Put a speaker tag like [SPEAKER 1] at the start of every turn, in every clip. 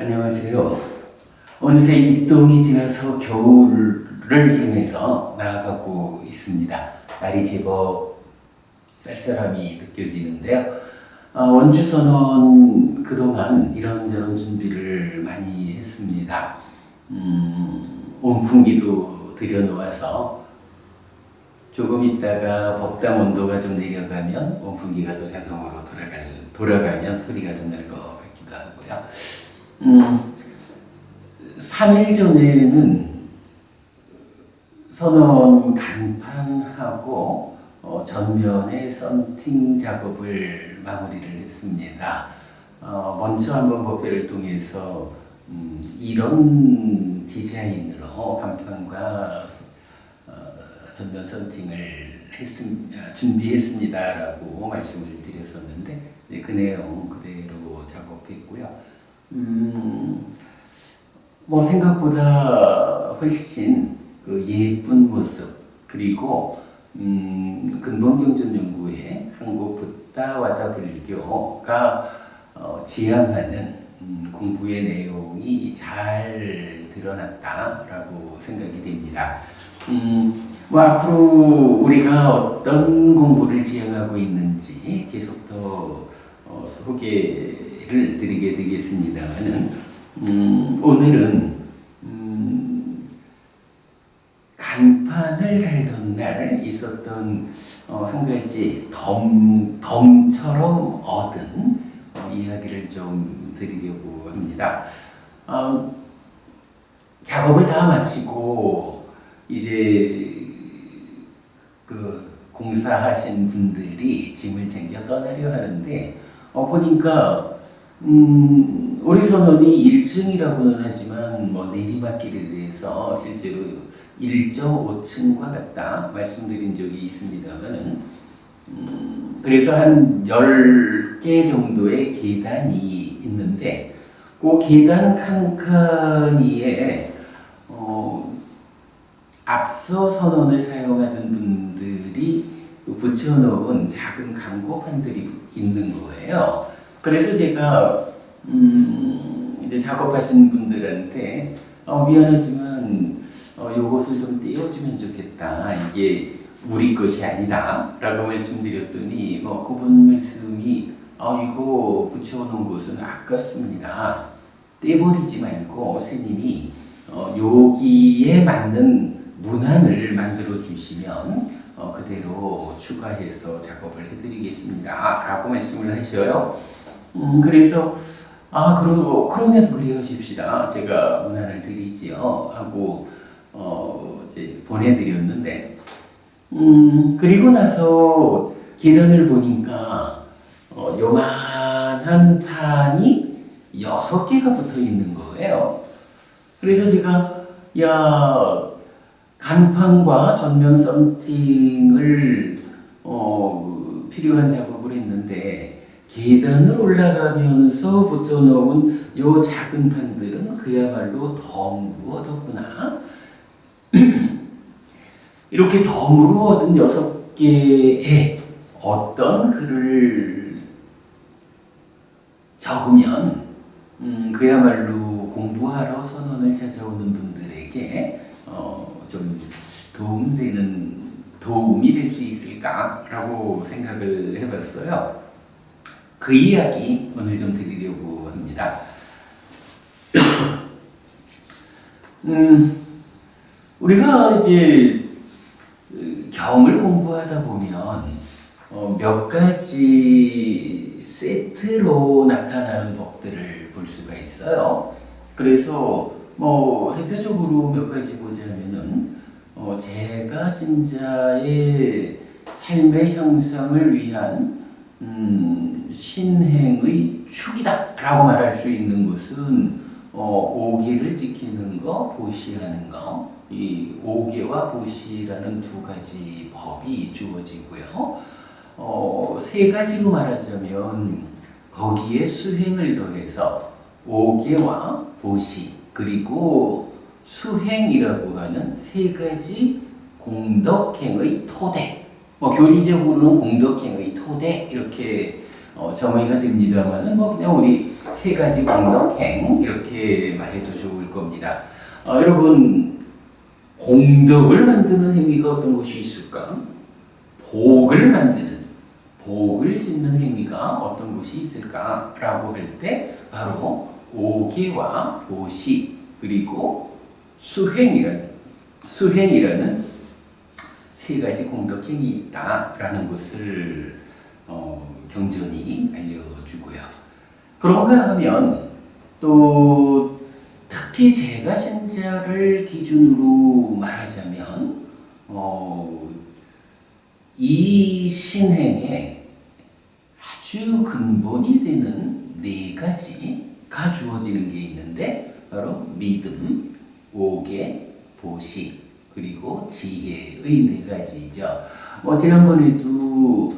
[SPEAKER 1] 안녕하세요. 어느새 입동이 지나서 겨울을 향해서 나아가고 있습니다. 날이 제법 쌀쌀함이 느껴지는데요. 원주선언 그동안 이런저런 준비를 많이 했습니다. 온풍기도 들여놓아서 조금 있다가 벅담 온도가 좀 내려가면 온풍기가 또 자동으로 돌아가면 소리가 좀 날 것 같기도 하고요. 3일 전에는 선원 간판하고 전면의 썬팅 작업을 마무리를 했습니다. 먼저 한번 법회를 통해서 이런 디자인으로 간판과 전면 썬팅을 준비했습니다라고 말씀을 드렸었는데 그 내용 그대로 작업했고요. 생각보다 훨씬 그 예쁜 모습 그리고 근본경전연구회 한국붓다와다 불교가 지향하는 공부의 내용이 잘 드러났다라고 생각이 됩니다. 앞으로 우리가 어떤 공부를 지향하고 있는지 계속 더 소개를 드리게 되겠습니다만은 오늘은 간판을 달던 날 있었던 한 가지 덤처럼 얻은 이야기를 좀 드리려고 합니다. 작업을 다 마치고 이제 그 공사하신 분들이 짐을 챙겨 떠나려 하는데 보니까 우리 선원이 1층이라고는 하지만 내리막길에 대해서 실제로 1.5층과 같다 말씀드린 적이 있습니다만은 그래서 한 10개 정도의 계단이 있는데 그 계단 칸칸이에 앞서 선원을 사용하던 분들이 붙여놓은 작은 광고판들이 있는 거예요. 그래서 제가 이제 작업하신 분들한테 미안하지만 요것을 좀 떼어주면 좋겠다. 이게 우리 것이 아니다 라고 말씀드렸더니 그분 말씀이 이거 붙여놓은 것은 아깝습니다. 떼버리지 말고 스님이 여기에 맞는 문안을 만들어 주시면 그대로 추가해서 작업을 해드리겠습니다 라고 말씀을 하셔요. 그래서 그러면 그리 하십시다. 제가 문안을 드리지요 하고 이제 보내드렸는데 그리고 나서 계단을 보니까 요만한 판이 6개가 붙어 있는 거예요. 그래서 제가 간판과 전면 썬팅을 필요한 작업을 했는데 계단을 올라가면서 붙여놓은 요 작은 판들은 그야말로 덤으로 얻었구나. 이렇게 덤으로 얻은 6개의 어떤 글을 적으면 그야말로 공부하러 선원을 찾아오는 분들에게 좀 도움이 될 수 있을까라고 생각을 해봤어요. 그 이야기 오늘 좀 드리려고 합니다. 우리가 이제 경을 공부하다 보면 몇 가지 세트로 나타나는 법들을 볼 수가 있어요. 그래서 대표적으로 몇 가지 보자면은 제가 신자의 삶의 형성을 위한 신행의 축이다 라고 말할 수 있는 것은 5계를 지키는 거, 보시하는 거, 이 5계와 보시라는 두 가지 법이 주어지고요. 3가지로 말하자면 거기에 수행을 더해서 5계와 보시 그리고 수행이라고 하는 3가지 공덕행의 토대, 교리적으로는 공덕행의 토대 이렇게 정의가 됩니다만은 그냥 우리 세 가지 공덕행 이렇게 말해도 좋을 겁니다. 여러분 공덕을 만드는 행위가 어떤 것이 있을까? 복을 만드는, 복을 짓는 행위가 어떤 것이 있을까라고 할 때 바로 오계와 보시 그리고 수행이라는 세 가지 공덕행이 있다라는 것을 경전이 알려주고요. 그런가 하면 또 특히 제가 신자를 기준으로 말하자면 이 신행에 아주 근본이 되는 네 가지가 주어지는 게 있는데 바로 믿음, 오계, 보시 그리고 지혜의 네 가지죠. 지난번에도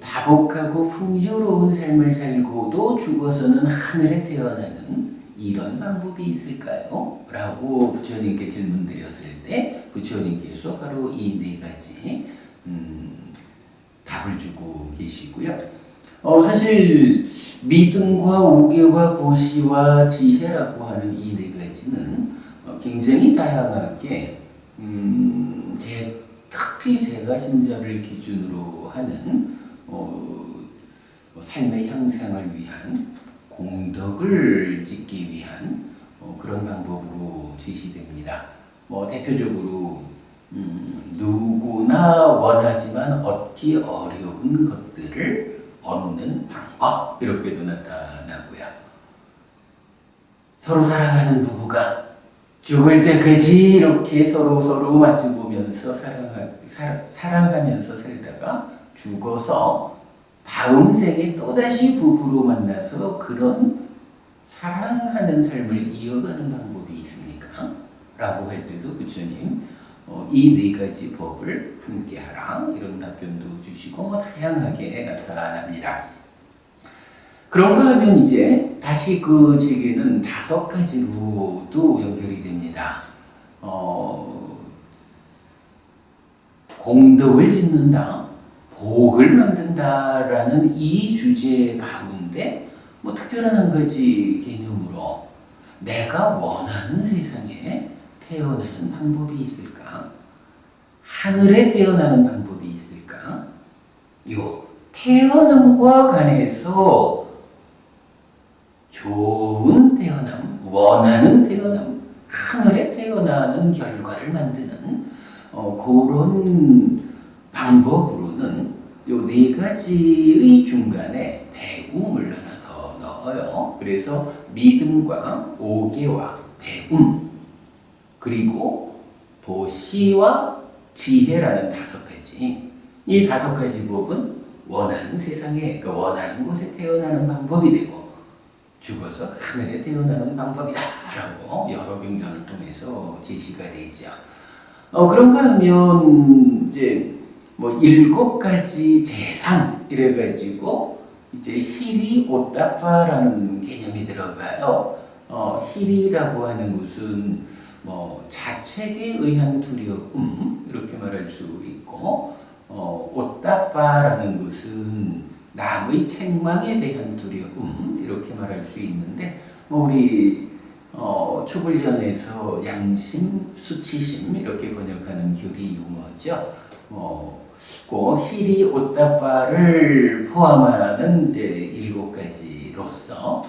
[SPEAKER 1] 다복하고 풍요로운 삶을 살고도 죽어서는 하늘에 태어나는 이런 방법이 있을까요? 라고 부처님께 질문드렸을 때 부처님께서 바로 이 네 가지 답을 주고 계시고요. 사실 믿음과 오계와 보시와 지혜라고 하는 이 네 가지는 굉장히 다양하게 특히 제가 신자를 기준으로 하는 삶의 향상을 위한 공덕을 짓기 위한 그런 방법으로 제시됩니다. 대표적으로 누구나 원하지만 얻기 어려운 것들을 얻는 방법 이렇게도 나타나고요. 서로 사랑하는 부부가 죽을 때까지 이렇게 서로 마주보면서 사랑하면서 살다가 죽어서 다음 생에 또다시 부부로 만나서 그런 사랑하는 삶을 이어가는 방법이 있습니까? 라고 할 때도 부처님 이 네 가지 법을 함께 하라 이런 답변도 주시고 다양하게 나타납니다. 그런가 하면 이제 다시 그 제게는 5가지로도 연결이 됩니다. 공덕을 짓는다, 복을 만든다라는 이 주제 가운데 특별한 한 가지 개념으로 내가 원하는 세상에 태어나는 방법이 있을까? 하늘에 태어나는 방법이 있을까? 요 태어남과 관해서 좋은 태어남, 원하는 태어남, 하늘에 태어나는 결과를 만드는 그런 방법으로는 요 네 가지의 중간에 배움을 하나 더 넣어요. 그래서 믿음과 오계와 배움 그리고 보시와 지혜라는 5가지 이 5가지 법은 원하는 세상에 원하는 곳에 태어나는 방법이 되고 죽어서 하늘에 태어나는 방법이다라고 여러 경전을 통해서 제시가 되죠. 그런가 하면 이제 7가지 재산 이래가지고 이제 히리 오따파라는 개념이 들어가요. 히리라고 하는 것은 자책에 의한 두려움 이렇게 말할 수 있고 오따파라는 것은 남의 책망에 대한 두려움 이렇게 말할 수 있는데 우리 초불련에서 양심, 수치심 이렇게 번역하는 교리 용어죠. 그 히리 오따파를 포함하는 이제 7가지로서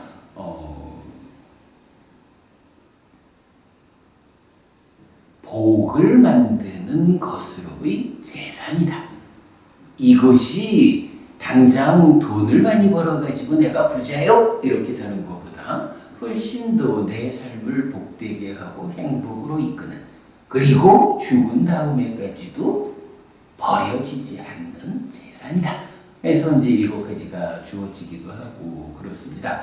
[SPEAKER 1] 복을 만드는 것으로의 재산이다. 이것이 당장 돈을 많이 벌어가지고 내가 부자요 이렇게 사는 것보다 훨씬 더 내 삶을 복되게 하고 행복으로 이끄는 그리고 죽은 다음에까지도 버려지지 않는 재산이다. 해서 이제 7가지가 주어지기도 하고 그렇습니다.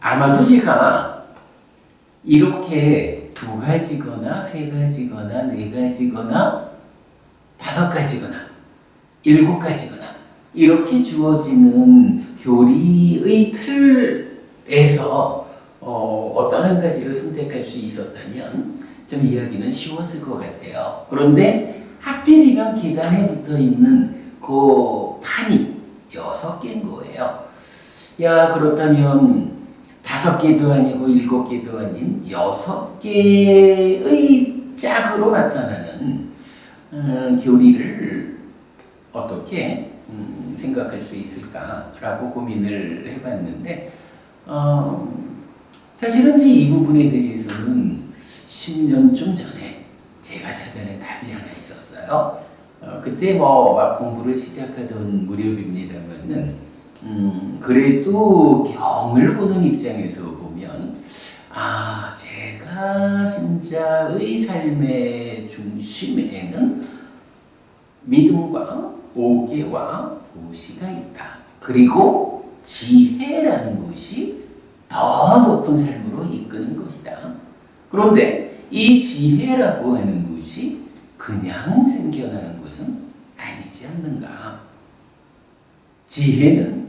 [SPEAKER 1] 아마도 제가 이렇게 2가지거나 3가지거나 4가지거나 5가지거나 7가지거나 이렇게 주어지는 교리의 틀에서 어떤 한 가지를 선택할 수 있었다면 좀 이야기는 쉬웠을 것 같아요. 그런데 하필이면 계단에 붙어 있는 그 판이 6개인 거예요. 야, 그렇다면 5개도 아니고 7개도 아닌 6개의 짝으로 나타나는 교리를 어떻게 생각할 수 있을까라고 고민을 해봤는데 사실은 이제 이 부분에 대해서는 10년쯤 전에 제가 사전에 답이 하나 있었어요. 그때 막 공부를 시작하던 무렵입니다만은 그래도 경을 보는 입장에서 보면 제가 신자의 삶의 중심에는 믿음과 오개와 보시가 있다. 그리고 지혜라는 것이 더 높은 삶으로 이끄는 것이다. 그런데 이 지혜라고 하는 것이 그냥 생겨나는 것은 아니지 않는가. 지혜는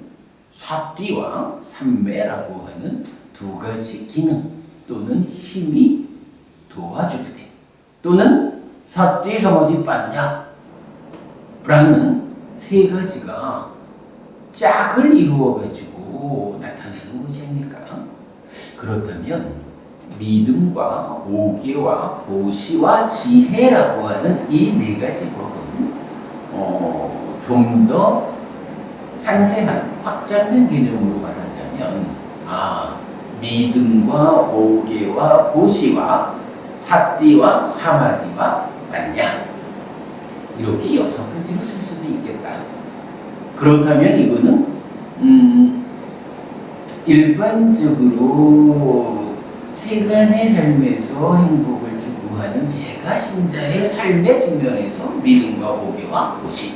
[SPEAKER 1] 사띠와 삼매라고 하는 2가지 기능 또는 힘이 도와줄 때, 또는 사띠 사마디 빠냐 라는 3가지가 짝을 이루어가지고 나타나는 것이 아닐까. 그렇다면 믿음과 오개와 보시와 지혜라고 하는 이 4가지 법은 좀 더 상세한 확장된 개념으로 말하자면 믿음과 오개와 보시와 사띠와 사마디와 만냐, 이렇게 6가지로 쓸 수도 있겠다. 그렇다면 이거는 일반적으로 세간의 삶에서 행복을 추구하는 제가 신자의 삶의 측면에서 믿음과 오개와 보시,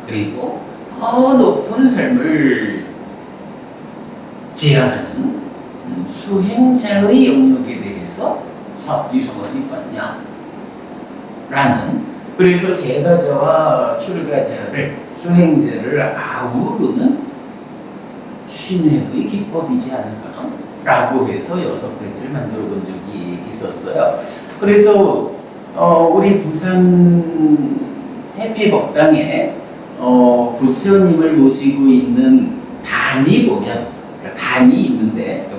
[SPEAKER 1] 그리고 더 높은 삶을 지향하는 수행자의 영역에 대해서 사띠 사마디 빠냐 라는, 그래서 제가 저와 출가자를, 수행자를 아우르는 신행의 기법이지 않을까 라고 해서 6가지를 만들어 본 적이 있었어요. 그래서 우리 부산 해피법당에 부처님을 모시고 있는 단이 보면, 그러니까 단이 있는데,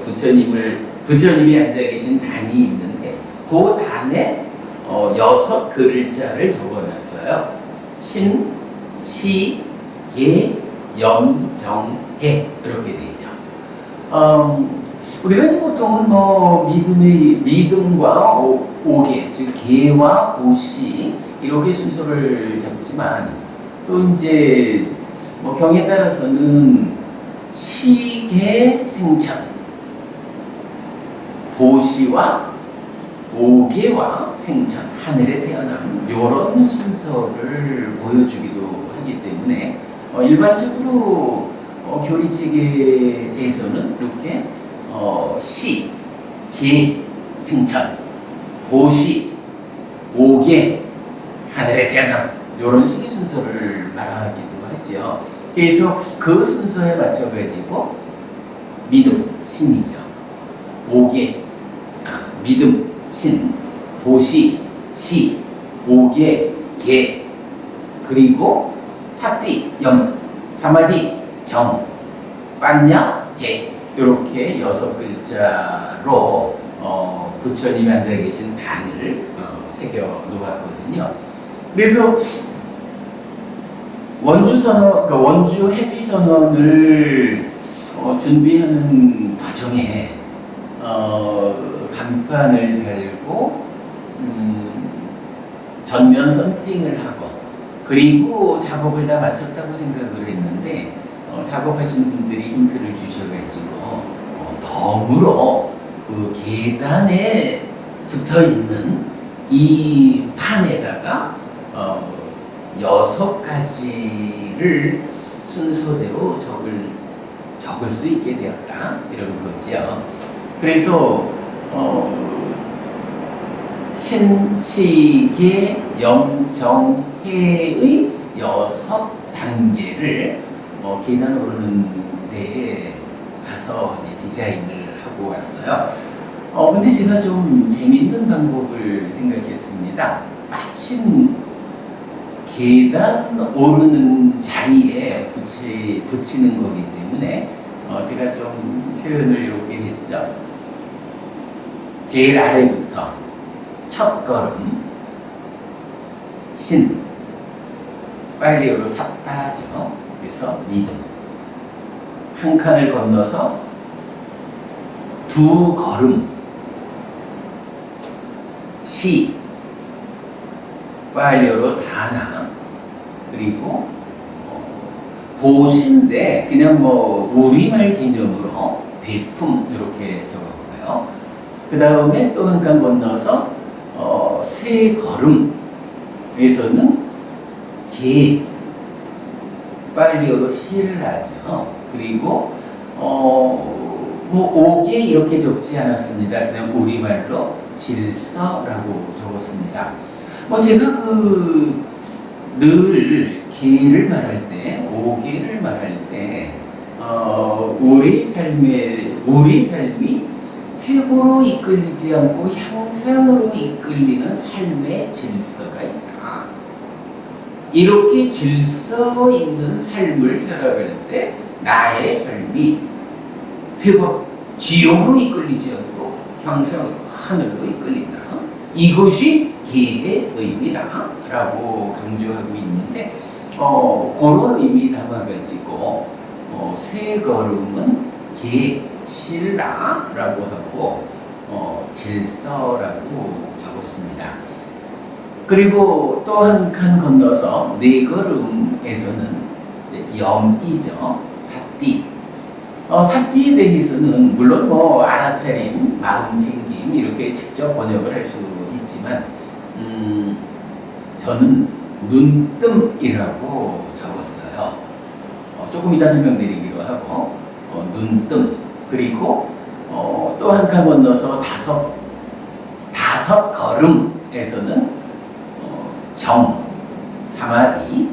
[SPEAKER 1] 부처님이 앉아 계신 단이 있는데 그 단에 6글자를 적어놨어요. 신, 시, 계, 염, 정, 해, 그렇게 되죠. 우리가 보통은 믿음과 오계, 즉 계와 고시 이렇게 순서를 잡지만, 또 이제 경에 따라서는 시계 생천, 보시와 오계와 생천, 하늘에 태어남, 이런 순서를 보여주기도 하기 때문에 일반적으로 교리체계에서는 이렇게 시, 계, 생천, 보시, 오계, 하늘에 태어남, 이런 식의 순서를 말하기도 하죠. 그래서 그 순서에 맞춰가지고 믿음, 신이죠. 오계, 믿음, 신, 보시, 시, 오계, 계, 그리고 사띠, 염, 사마디, 정, 빠냐, 해, 이렇게 6글자로 부처님이 앉아 계신 단을 새겨 놓았거든요. 그래서 원주 해피선언을 준비하는 과정에 간판을 달고 전면 선팅을 하고, 그리고 작업을 다 마쳤다고 생각을 했는데 작업하신 분들이 힌트를 주셔가지고 덤으로 그 계단에 붙어있는 이 판에다가 6가지를 순서대로 적을 수 있게 되었다, 이런 거지요. 그래서 신, 시, 계, 염, 정, 해의 6단계를 계단 오르는 데에 가서 이제 디자인을 하고 왔어요. 근데 제가 좀 재밌는 방법을 생각했습니다. 마침 계단 오르는 자리에 붙이는 거기 때문에 제가 제가 좀 표현을 이렇게 했죠. 제일 아래부터 첫 걸음, 신, 빨리어로 샀다죠. 그래서 믿음. 한 칸을 건너서 두 걸음, 시, 빨리어로 다나. 그리고 보시인데 그냥 뭐 우리말 개념으로 배품 이렇게 적어볼까요? 그 다음에 또 한 칸 건너서 세 걸음에서는 개, 빨리어로 실하죠. 그리고 뭐 오개 이렇게 적지 않았습니다. 그냥 우리말로 질서라고 적었습니다. 뭐 제가 늘 개를 말할 때, 오개를 말할 때, 우리 삶이 퇴보로 이끌리지 않고 향상으로 이끌리는 삶의 질서가 있다. 이렇게 질서 있는 삶을 살아갈 때 나의 삶이 퇴보로, 지옥으로 이끌리지 않고 향상으로, 하늘로 이끌린다. 이것이 개의 의미다 라고 강조하고 있는데 그런 의미 담아가지고 세 걸음은 개, 신라라고 하고 질서라고 적었습니다. 그리고 또 한 칸 건너서 네 걸음에서는 염이죠. 사띠. 사띠에 대해서는 물론 뭐 알아차림, 마음챙김 이렇게 직접 번역을 할 수 있지만 저는 눈뜸이라고 적었어요. 조금 이따 설명드리기로 하고 눈뜸. 그리고 또 한 칸 건너서 다섯 걸음에서는 정, 사마디,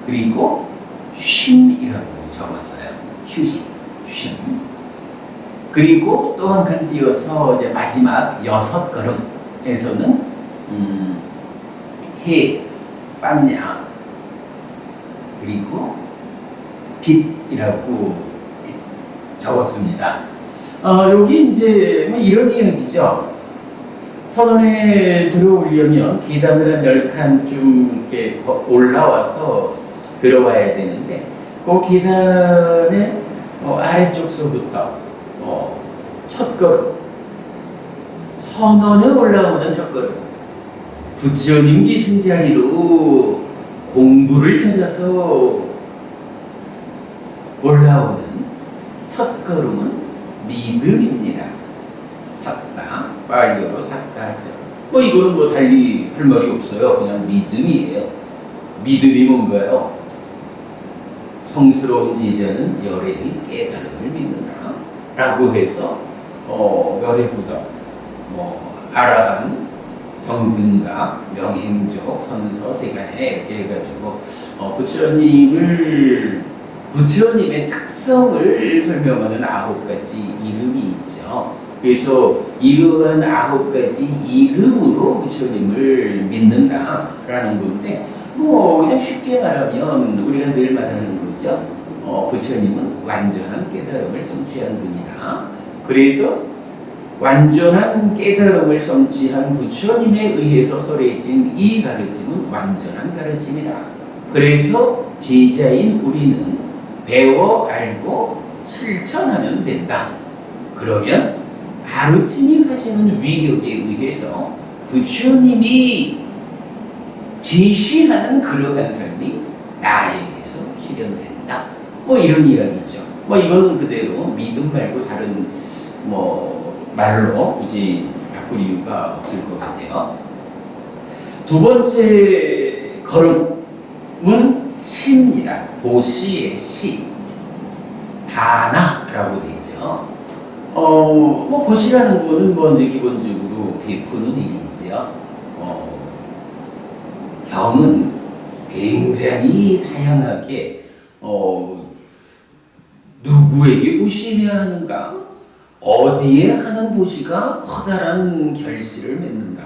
[SPEAKER 1] 그리고 쉼이라고 적었어요. 휴식, 쉼. 그리고 또 한 칸 띄어서 이제 마지막 여섯 걸음에서는 해, 빰야, 그리고 빛이라고 적었습니다. 여기 이제 뭐 이런 이야기죠. 선원에 들어오려면 계단을 한 10칸 이렇게 올라와서 들어와야 되는데 그 계단의 아래쪽서부터 첫 걸음, 선원에 올라오는 첫 걸음, 부처님 계신 자리로 공부를 찾아서 올라오는 첫 걸음은 믿음입니다. 샀다, 빨리어로 샀다죠. 뭐 이거는 뭐 달리 할 말이 없어요. 그냥 믿음이에요. 믿음이 뭔가요? 성스러운 제자는 열애의 깨달음을 믿는다 라고 해서 열애부덕, 아라한, 정등가, 명행적, 선서, 세간해 이렇게 해가지고 부처님의 특성을 설명하는 9가지 이름이 있죠. 그래서 이러한 9가지 이름으로 부처님을 믿는다라는 건데 그냥 쉽게 말하면 우리가 늘 말하는 거죠. 부처님은 완전한 깨달음을 성취한 분이다. 그래서 완전한 깨달음을 성취한 부처님에 의해서 설해진 이 가르침은 완전한 가르침이다. 그래서 제자인 우리는 배워 알고 실천하면 된다. 그러면 가르침이 가지는 위력에 의해서 부처님이 제시하는 그러한 삶이 나에게서 실현된다. 이런 이야기죠. 이건 그대로 믿음 말고 다른 말로 굳이 바꿀 이유가 없을 것 같아요. 두 번째 걸음은 시입니다. 도시의 시, 다나라고 되죠. 도시라는 거는 이제 기본적으로 베푸는 일이지요. 경은 굉장히 다양하게 누구에게 보시해야 하는가? 어디에 하는 보시가 커다란 결실을 맺는가?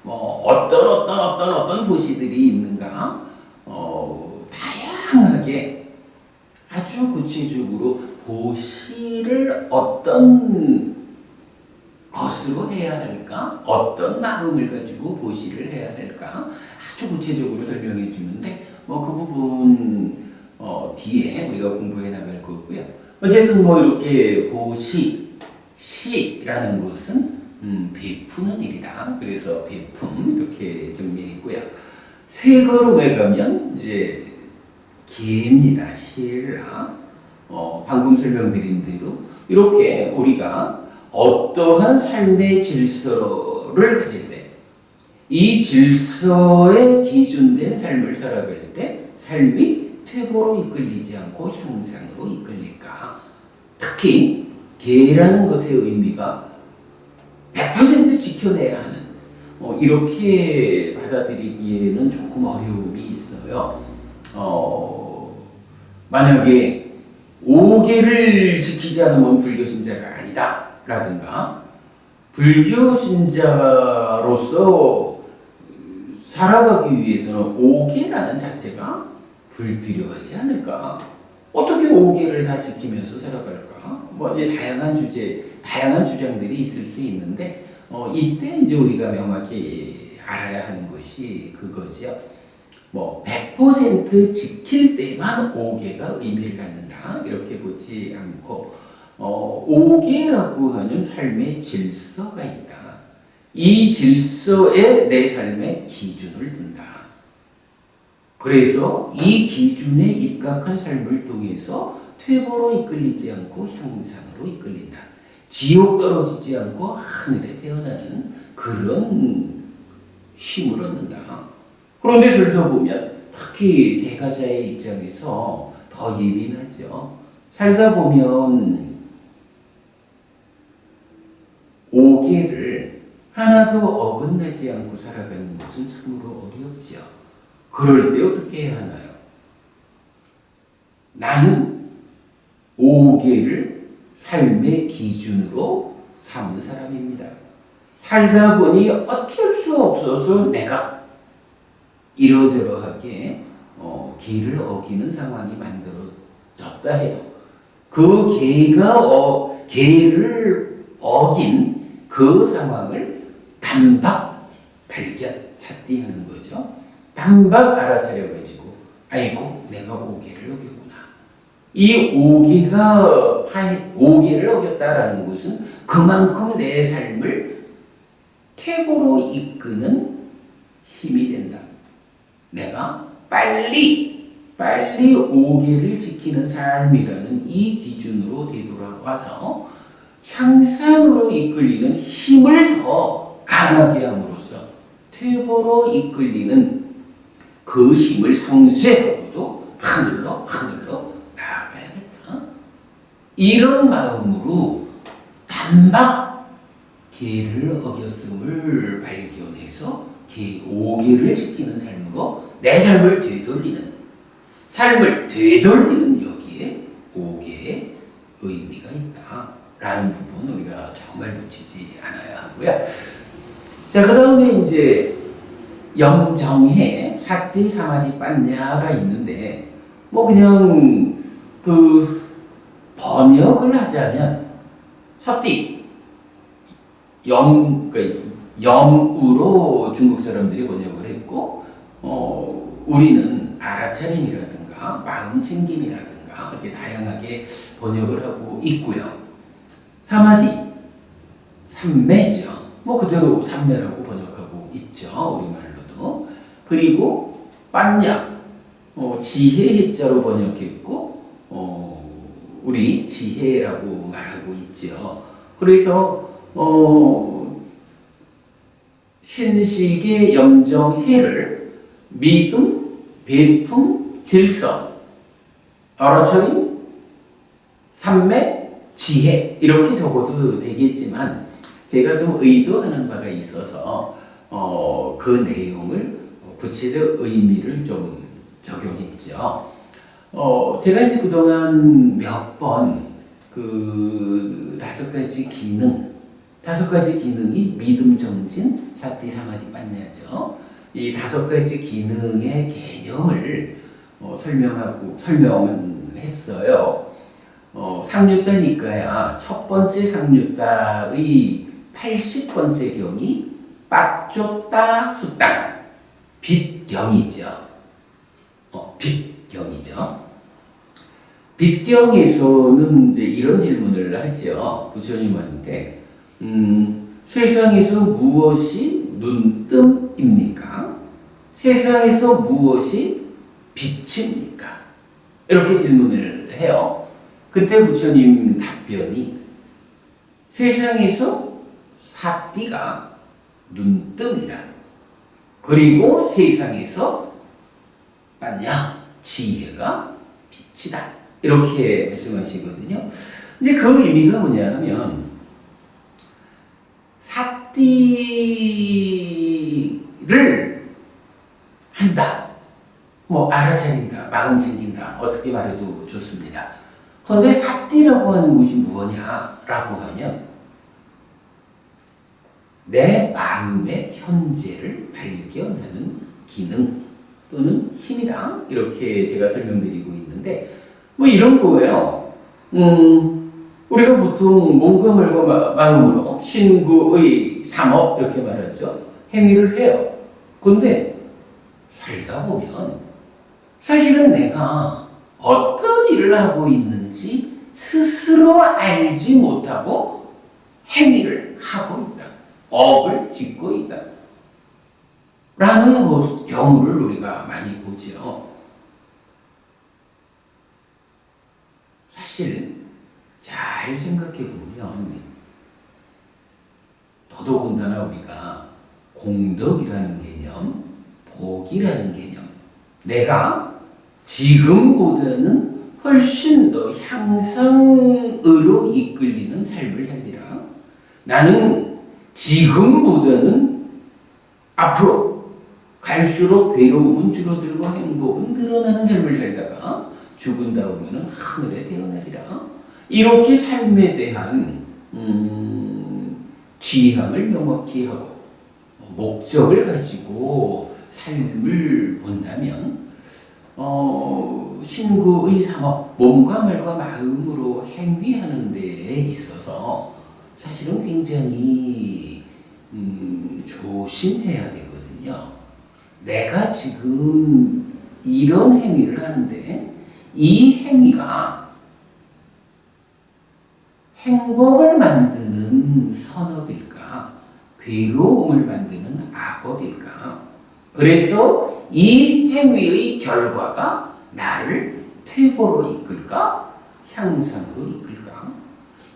[SPEAKER 1] 어떤 보시들이 있는가? 다양하게 아주 구체적으로 보시를 어떤 것으로 해야 할까? 어떤 마음을 가지고 보시를 해야 할까? 아주 구체적으로 설명해 주는데 뭐 그 부분 뒤에 우리가 공부해 나갈 거고요. 어쨌든 뭐 이렇게 보시, 시라는 것은 베푸는 일이다. 그래서 베품 이렇게 정리했고요. 세 걸음에 가면 이제 기입니다. 시라. 방금 설명드린 대로 이렇게 우리가 어떠한 삶의 질서를 가질 때, 이 질서에 기준된 삶을 살아갈 때 삶이 퇴보로 이끌리지 않고 향상으로 이끌릴까? 특히 계라는 것의 의미가 100% 지켜내야 하는 이렇게 받아들이기에는 조금 어려움이 있어요. 만약에 5계를 지키지 않으면 불교 신자가 아니다 라든가 불교 신자로서 살아가기 위해서는 5계라는 자체가 불필요하지 않을까? 어떻게 5계를 다 지키면서 살아갈까? 뭐 이제 다양한 주장들이 있을 수 있는데 이때 이제 우리가 명확히 알아야 하는 것이 그거죠. 뭐 100% 지킬 때만 5계가 의미를 갖는다 이렇게 보지 않고 5계라고 하는 삶의 질서가 있다. 이 질서에 내 삶의 기준을 둔다. 그래서 이 기준에 입각한 삶을 통해서 퇴보로 이끌리지 않고 향상으로 이끌린다. 지옥 떨어지지 않고 하늘에 태어나는 그런 힘을 얻는다. 그런데 살다 보면 특히 제가자의 입장에서 더 예민하죠. 살다 보면 5계를 하나도 어긋나지 않고 살아가는 것은 참으로 어렵지요. 그럴 때 어떻게 해야 하나요? 나는 5계를 삶의 기준으로 삼은 사람입니다. 살다 보니 어쩔 수 없어서 내가 이러저러하게 계를 어기는 상황이 만들어졌다 해도 그 계를 어긴 그 상황을 단박 발견, 삿디하는 거죠. 단박 알아차려가지고 아이고 내가 5계를 어겼구나. 이 5계를 어겼다라는 것은 그만큼 내 삶을 퇴보로 이끄는 힘이 된다. 내가 빨리 5계를 지키는 삶이라는 이 기준으로 되돌아와서 향상으로 이끌리는 힘을 더 강하게 함으로써 퇴보로 이끌리는 그 힘을 상쇄하고도 하늘로 나아가야겠다. 이런 마음으로 단박 계를 어겼음을 발견해서 5계를 지키는 삶으로 내 삶을 되돌리는 여기에 5계의 의미가 있다라는 부분 우리가 정말 놓치지 않아야 하고요. 자, 그 다음에 이제 염정해 사티 사마디 빠냐가 있는데 뭐 그냥 그 번역을 하자면 섭디 염으로 중국 사람들이 번역을 했고 우리는 알아차림이라든가 마음챙김이라든가 이렇게 다양하게 번역을 하고 있고요. 사마디 삼매죠. 뭐 그대로 삼매라고 번역하고 있죠. 우리말로도. 그리고 빠냐 지혜 해자로 번역했고 우리 지혜라고 말하고 있죠. 그래서 신식의 염정해를 믿음, 베품, 질서, 알아차림, 삼매, 지혜 이렇게 적어도 되겠지만 제가 좀 의도하는 바가 있어서 그 내용을 구체적 의미를 좀 적용했죠. 제가 이제 그동안 몇 번 그 5가지 기능이 믿음, 정진, 사티, 사마디, 빠냐죠. 이 5가지 기능의 개념을 설명했어요. 상류자니까야 첫 번째 상류자의 80번째 경이 빠쪼따 수땅 빗경이죠. 빗경이죠. 빗경에서는 이제 이런 질문을 하죠. 부처님한테 세상에서 무엇이 눈뜸입니까? 세상에서 무엇이 빛입니까? 이렇게 질문을 해요. 그때 부처님 답변이 세상에서 사띠가 눈뜸이다. 그리고 세상에서 만약 지혜가 빛이다. 이렇게 말씀하시거든요. 이제 그 의미가 뭐냐 하면 사띠를 한다. 알아차린다. 마음 챙긴다. 어떻게 말해도 좋습니다. 그런데 사띠라고 하는 것이 무엇냐라고 하면 내 마음의 현재를 발견하는 기능 또는 힘이다. 이렇게 제가 설명드리고 있는데 이런 거예요. 우리가 보통 몸과 말과 마음으로 신구의 삼업 이렇게 말하죠. 행위를 해요. 그런데 살다 보면 사실은 내가 어떤 일을 하고 있는지 스스로 알지 못하고 행위를 하고 있다. 업을 짓고 있다. 라는 경우를 우리가 많이 보죠. 사실 잘 생각해 보면 더더군다나 우리가 공덕이라는 개념, 복이라는 개념, 내가 지금보다는 훨씬 더 향상으로 이끌리는 삶을 살리라. 나는 지금보다는 앞으로 갈수록 괴로움은 줄어들고 행복은 늘어나는 삶을 살다가 죽은 다음에는 하늘에 태어나리라. 이렇게 삶에 대한 지향을 명확히 하고 목적을 가지고 삶을 본다면 신구의 삼업, 몸과 말과 마음으로 행위하는 데에 있어서 사실은 굉장히 조심해야 되거든요. 내가 지금 이런 행위를 하는데 이 행위가 행복을 만드는 선업일까? 괴로움을 만드는 악업일까? 그래서 이 행위의 결과가 나를 퇴보로 이끌까? 향상으로 이끌까?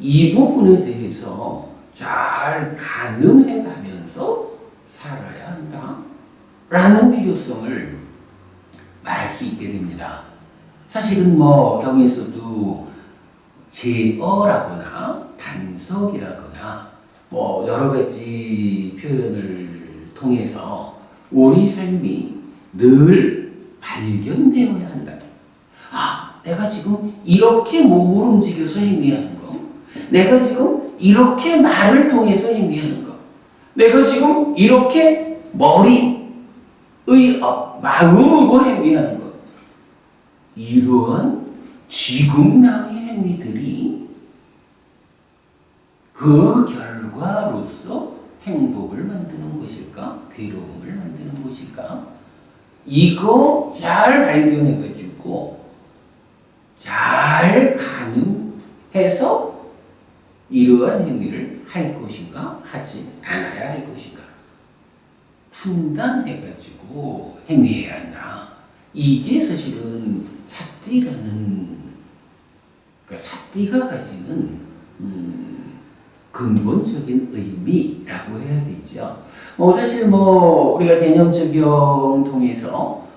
[SPEAKER 1] 이 부분에 대해서 잘 가늠해 가면서 살아야 한다. 라는 필요성을 말할 수 있게 됩니다. 사실은 경에서도 제어라거나 단석이라거나 여러 가지 표현을 통해서 우리 삶이 늘 발견되어야 한다. 내가 지금 이렇게 몸을 움직여서 행위하는 거, 내가 지금 이렇게 말을 통해서 행위하는 거, 내가 지금 이렇게 머리의 마음으로 행위하는 것, 이러한 지금 나의 행위들이 그 결과로서 행복을 만드는 것일까? 괴로움을 만드는 것일까? 이거 잘 발견해가지고 잘 가늠해서 이러한 행위를 할 것인가? 하지 않아야 할 것인가? 판단해가지고 행위해야 한다. 이게 사실은 사띠라는, 그러니까 사띠가 가지는 근본적인 의미라고 해야 되죠. 사실 우리가 개념적용 통해서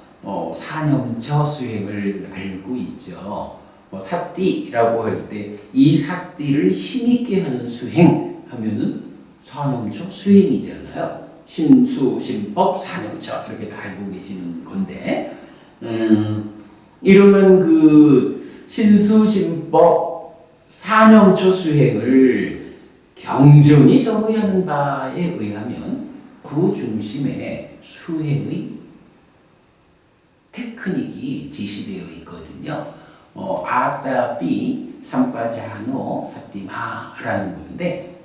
[SPEAKER 1] 사념처 수행을 알고 있죠. 사띠라고 할 때 이 사띠를 힘있게 하는 수행 하면은 사념처 수행이잖아요. 신수, 신법, 사념처 이렇게 다 알고 계시는 건데, 이러한 그 신수, 신법, 사념처 수행을 경전이 정의하는 바에 의하면 그 중심에 수행의 테크닉이 지시되어 있거든요. 아따 삐 삼바자노 사띠마라는 건데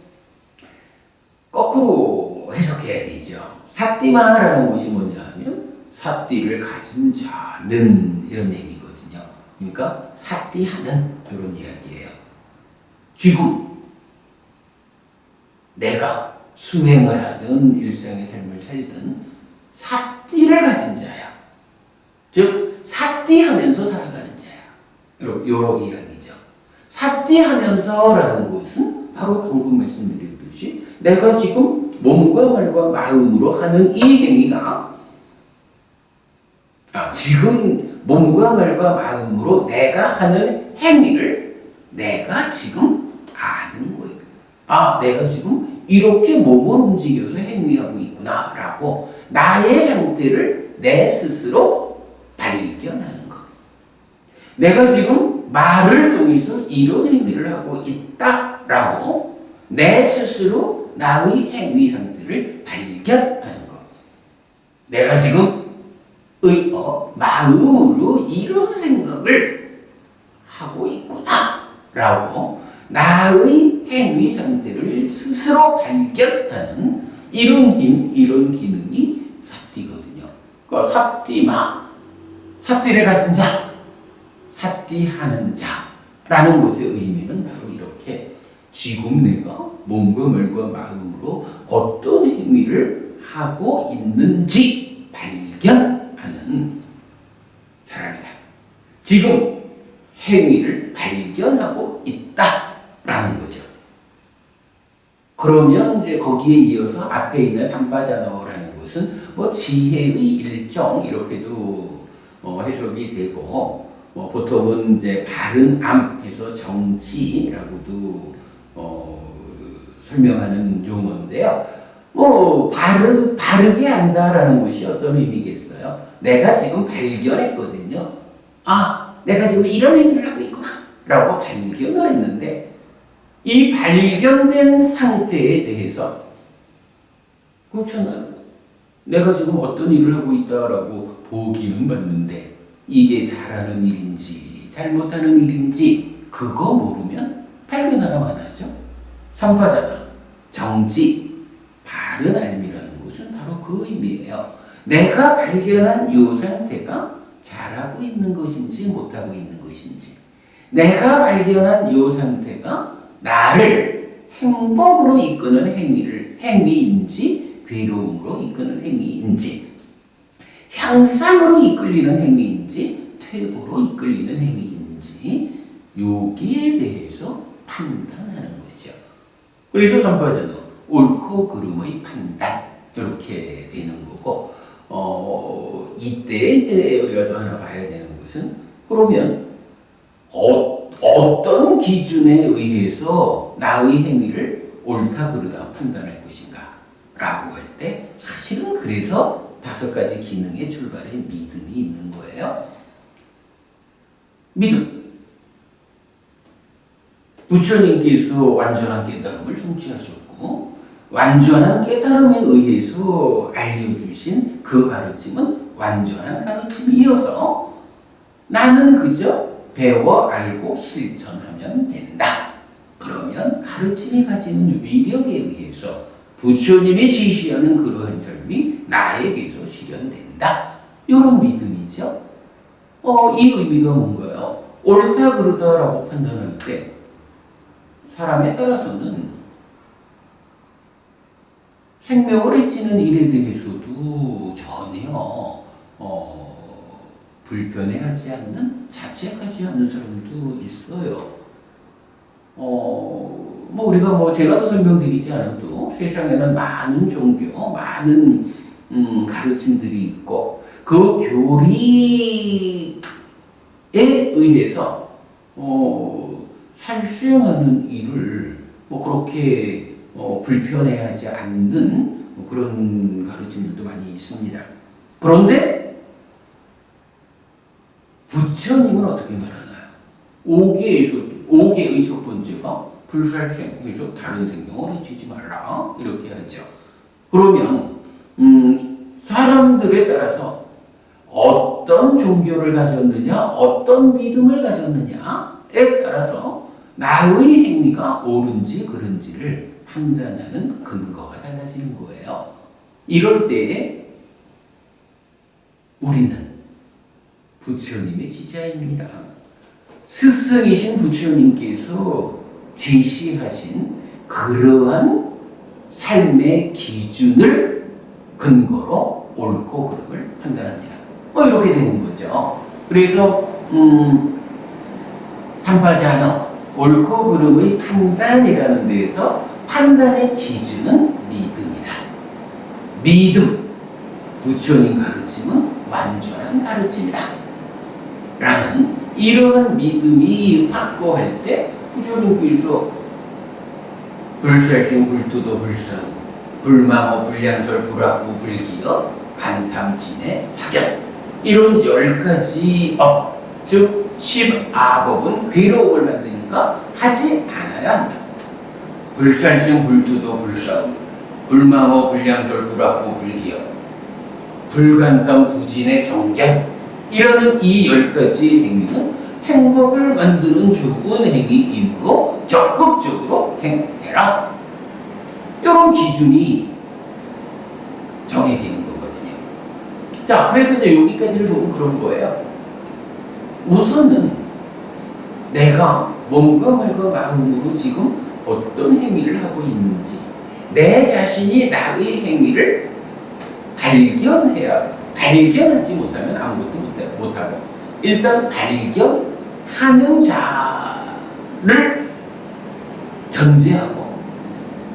[SPEAKER 1] 거꾸로 해석해야 되죠. 사띠마라는 것이 뭐냐 하면 사띠를 가진 자는 이런 얘기거든요. 그러니까 사띠하는 이런 이야기예요. 지금 내가 수행을 하든 일상의 삶을 살든 사띠를 가진 자야. 즉 사띠하면서 살아가는 자야. 요런 이야기죠. 사띠하면서라는 것은 바로 방금 말씀드렸듯이 내가 지금 몸과 말과 마음으로 하는 이 행위가 지금 몸과 말과 마음으로 내가 하는 행위를 내가 지금 아는 거예요. 내가 지금 이렇게 몸을 움직여서 행위하고 있구나라고 나의 상태를 내 스스로 발견하는 것. 내가 지금 말을 통해서 이런 행위를 하고 있다라고 내 스스로 나의 행위 상태를 발견하는 것. 내가 지금 마음으로 이런 생각을 하고 있구나라고 나의 행위 상태를 스스로 발견하는 이런 힘, 이런 기능이 사띠거든요. 그러니까 사띠마, 사띠를 가진 자, 사띠하는 자라는 것의 의미는 바로 이렇게 지금 내가 몸과 말과 마음으로 어떤 행위를 하고 있는지 발견하는 사람이다. 지금 행위를 발견하고 있다라는 거죠. 그러면 이제 거기에 이어서 앞에 있는 삼바자노라는 것은 뭐 지혜의 일종 이렇게도 해석이 되고 보통은 이제 바른 암해서 정지라고도 설명하는 용어인데요. 바르게 한다라는 것이 어떤 의미겠어요? 내가 지금 발견했거든요. 내가 지금 이런 행위를 하고 있구나 라고 발견을 했는데 이 발견된 상태에 대해서 그렇잖아요. 내가 지금 어떤 일을 하고 있다라고 보기는 봤는데 이게 잘하는 일인지 잘못하는 일인지 그거 모르면 발견하라고 안 하죠. 삼파자나 정지, 바른 알미라는 것은 바로 그 의미예요. 내가 발견한 이 상태가 잘하고 있는 것인지 못하고 있는 것인지 내가 발견한 이 상태가 나를 행복으로 이끄는 행위인지 괴로움으로 이끄는 행위인지 향상으로 이끌리는 행위인지 퇴보로 이끌리는 행위인지 여기에 대해서 판단하는 거죠. 그래서 삼파자는 옳고 그름의 판단 이렇게 되는 거고 이때 이제 우리가 또 하나 봐야 되는 것은 그러면 어떤 기준에 의해서 나의 행위를 옳다 그르다 판단할 것인가 라고 할 때 사실은 그래서 5가지 기능의 출발에 믿음이 있는 거예요. 믿음. 부처님께서 완전한 깨달음을 성취하셨고 완전한 깨달음에 의해서 알려주신 그 가르침은 완전한 가르침이어서 나는 그저 배워 알고 실천하면 된다. 그러면 가르침이 가지는 위력에 의해서 부처님이 지시하는 그러한 삶이 나에게서 실현된다. 이런 믿음이죠. 이 의미가 뭔가요? 옳다 그르다라고 판단할 때 사람에 따라서는 생명을 해치는 일에 대해서도 전혀 불편해하지 않는 자책하지 않는 사람도 있어요. 우리가 제가 더 설명드리지 않아도 세상에는 많은 종교, 많은 가르침들이 있고 그 교리에 의해서 수행하는 일을 그렇게 불편해하지 않는 그런 가르침들도 많이 있습니다. 그런데 부처님은 어떻게 말하나요? 5개의 첫 번째가 불살생해서 다른 생명을 해치지 말라 이렇게 하죠. 그러면 사람들에 따라서 어떤 종교를 가졌느냐, 어떤 믿음을 가졌느냐에 따라서 나의 행위가 옳은지 그른지를 판단하는 근거가 달라지는 거예요. 이럴 때에 우리는 부처님의 지자입니다. 스승이신 부처님께서 제시하신 그러한 삶의 기준을 근거로 옳고 그름을 판단합니다. 이렇게 되는 거죠. 그래서 삼파자너 옳고 그름의 판단이라는 데에서 판단의 기준은 믿음이다. 믿음, 부처님 가르침은 완전한 가르침이다. 라는 이러한 믿음이 확고할 때 부처님께서 불살생 불토도 불성 불망어 불량설 불악구 불기어 간탐진해 사견 이런 10가지 업, 즉 10악업은 괴로움을 만드니까 하지 않아야 한다. 불살생 불토도 불성 불망어 불량설 불악구 불기어 불간탐 부진의 정견 이라는 이 10가지 행위는 행복을 만드는 좋은 행위이므로 적극적으로 행해라. 이런 기준이 정해지는 거거든요. 자, 그래서 이제 여기까지를 보면 그런 거예요. 우선은 내가 몸과 말과 마음으로 지금 어떤 행위를 하고 있는지 내 자신이 나의 행위를 발견하지 못하면 아무것도 못하고 일단 발견하는 자를 전제하고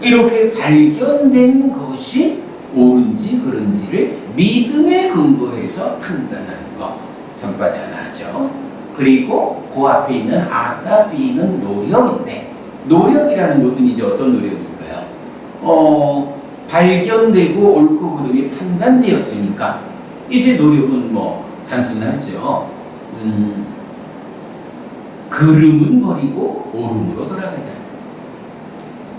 [SPEAKER 1] 이렇게 발견된 것이 옳은지 그른지를 믿음에 근거해서 판단하는 것 삼파자나죠. 그리고 그 앞에 있는 아따비는 노력인데 노력이라는 것은 이제 어떤 노력일까요? 발견되고 옳고 그름이 판단되었으니까 이제 노력은 뭐 단순하죠. 그름은 버리고 옳음으로 돌아가자.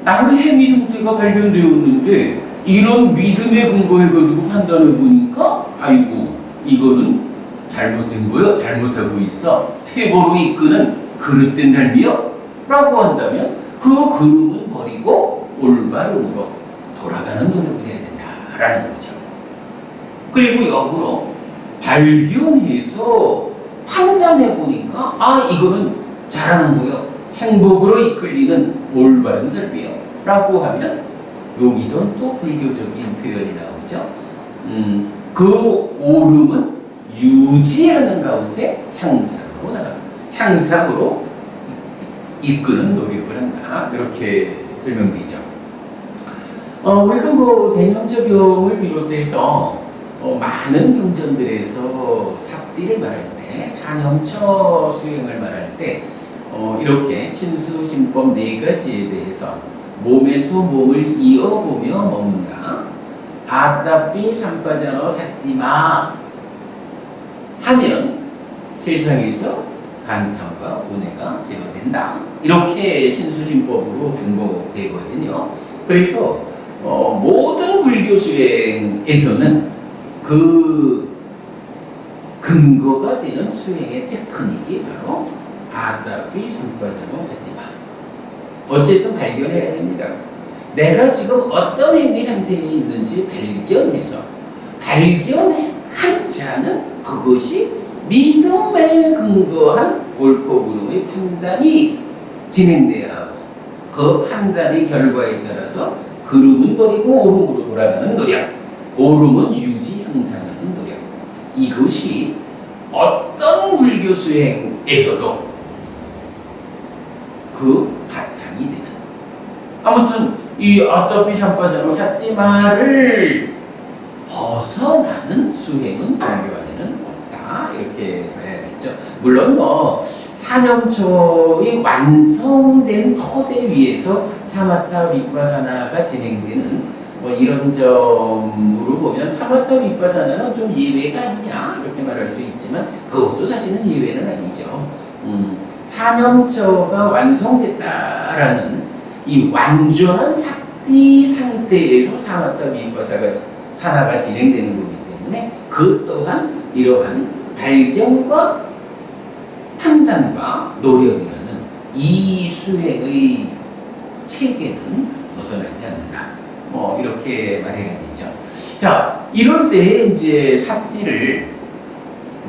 [SPEAKER 1] 나의 행위 상태가 발견되었는데 이런 믿음에 근거해가지고 판단해보니까 아이고 이거는 잘못된 거요? 잘못하고 있어. 퇴보로 이끄는 그릇된 삶이요? 라고 한다면 그 그름은 버리고 올바름으로 돌아가는 노력을 해야 된다라는 거죠. 그리고 역으로 발견해서 판단해보니까 이거는 잘하는 거요. 행복으로 이끌리는 올바른 삶이요. 라고 하면 여기선 또 불교적인 표현이 나오죠. 그 옳음은 유지하는 가운데 향상으로 나갑니다. 향상으로 이끄는 노력을 한다. 이렇게 설명되죠. 우리가 뭐 대념적용을 비롯해서 많은 경전들에서 삽디를 말할 때, 사념처 수행을 말할 때 이렇게 신수, 신법 4가지에 대해서 몸에서 몸을 이어보며 머문다. 아따삐 삼파자너 사띠마 하면 세상에서 간탐과 고뇌가 제거된다. 이렇게 신수신법으로 반복되거든요. 그래서 모든 불교 수행에서는 그 근거가 되는 수행의 테크닉이 바로 아따삐 삼파자너 사띠마. 어쨌든 발견해야 됩니다. 내가 지금 어떤 행위 상태에 있는지 발견해서 발견한 자는 그것이 믿음에 근거한 옳고 그름의 판단이 진행돼야 하고 그 판단의 결과에 따라서 그름은 버리고 옳음으로 돌아가는 노력, 옳음은 유지 향상하는 노력. 이것이 어떤 불교 수행에서도 그 바탕이 되는. 아무튼 이 아따삐 삼파자노 사띠마를 벗어나는 수행은 불교 안에는 없다. 이렇게 봐야겠죠. 물론 뭐 사념처의 완성된 토대 위에서 사마타 비파사나가 진행되는 뭐 이런 점으로 보면 사마타 비파사나는 좀 예외가 아니냐 이렇게 말할 수 있지만 그것도 사실은 예외는 아니죠. 사념처가 완성됐다라는 이 완전한 삭디 상태에서 사마타 비파사나가 진행되는 거기 때문에 그 또한 이러한 발견과 판단과 노력이라는 이 수행의 체계는 벗어나지 않는다. 뭐 이렇게 말해야 되죠. 자, 이럴 때 이제 삿띠를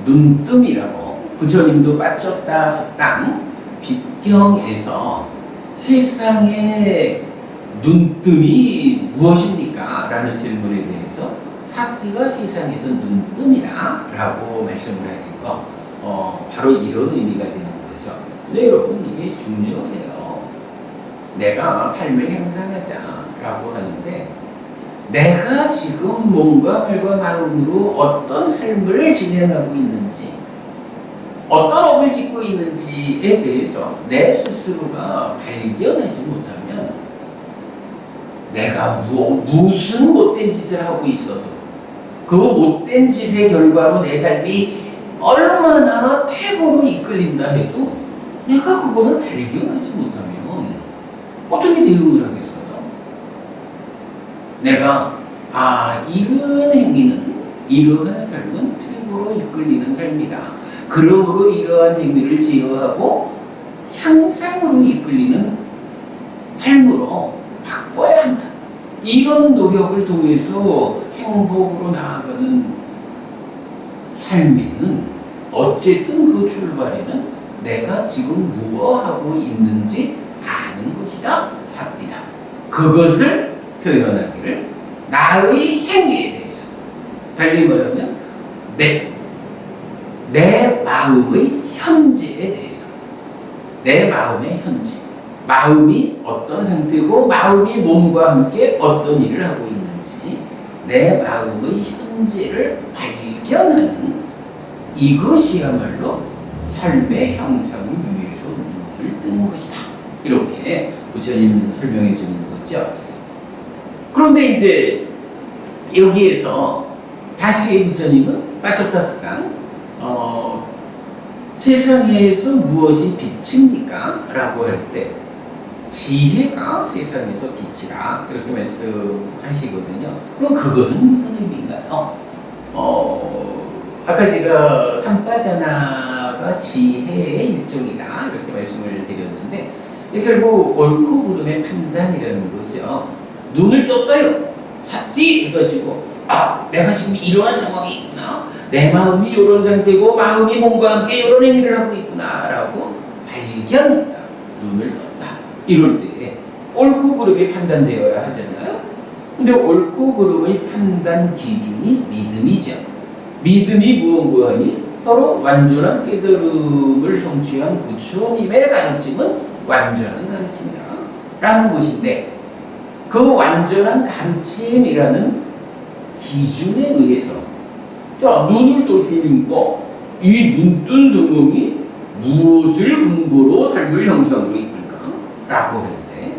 [SPEAKER 1] 눈뜸이라고 부처님도 빠졌다 석당 빗경에서 세상의 눈뜸이 무엇입니까? 라는 질문에 대해서 삿띠가 세상에서 눈뜸이다 라고 말씀을 하신 거 바로 이런 의미가 되는 거죠. 근데 여러분 이게 중요해요. 내가 삶을 향상하자 라고 하는데 내가 지금 몸과 말과 마음으로 어떤 삶을 진행하고 있는지 어떤 업을 짓고 있는지에 대해서 내 스스로가 발견하지 못하면 내가 무슨 못된 짓을 하고 있어서 그 못된 짓의 결과로 내 삶이 얼마나 퇴보로 이끌린다 해도 내가 그거를 발견하지 못하면 어떻게 대응을 하겠어요? 내가 이러한 행위는 이러한 삶은 퇴보로 이끌리는 삶이다. 그러므로 이러한 행위를 제어하고 향상으로 이끌리는 삶으로 바꿔야 한다. 이런 노력을 통해서 행복으로 나아가는 삶에는 어쨌든 그 출발에는 내가 지금 무엇하고 있는지 아는 것이다. 삿띠다. 그것을 표현하기를 나의 행위에 대해서 달리 말하면 내 마음의 현재에 대해서 내 마음의 현재 마음이 어떤 상태고 마음이 몸과 함께 어떤 일을 하고 있는지 내 마음의 현재를 발견하는 이것이야말로 삶의 형상을 위해서 눈을 뜨는 것이다. 이렇게 부처님 설명해 주는 거죠. 그런데 이제 여기에서 다시 부처님은 빠졌다스강 세상에서 무엇이 빛입니까? 라고 할 때 지혜가 세상에서 빛이다 이렇게 말씀하시거든요. 그럼 그것은 무슨 의미인가요? 아까 제가 삼빠자나가 지혜의 일종이다 이렇게 말씀을 드렸는데 결국 옳고 그름의 판단이라는 거죠. 눈을 떴어요. 삿띠 해가지고 내가 지금 이러한 상황이 있구나. 내 마음이 이런 상태고 마음이 몸과 함께 이런 행위를 하고 있구나 라고 발견했다. 눈을 떴다. 이럴 때 옳고 그름이 판단되어야 하잖아요. 근데 옳고 그름의 판단 기준이 믿음이죠. 믿음이 무엇하니? 바로 완전한 깨달음을 성취한 부처님의 가르침은 완전한 가르침이다 라는 것인데 그 완전한 가르침이라는 기준에 의해서 자, 눈을 떴으니까 이 눈뜬 성령이 무엇을 근거로 삶을 형상으로 이끌까? 라고 할 때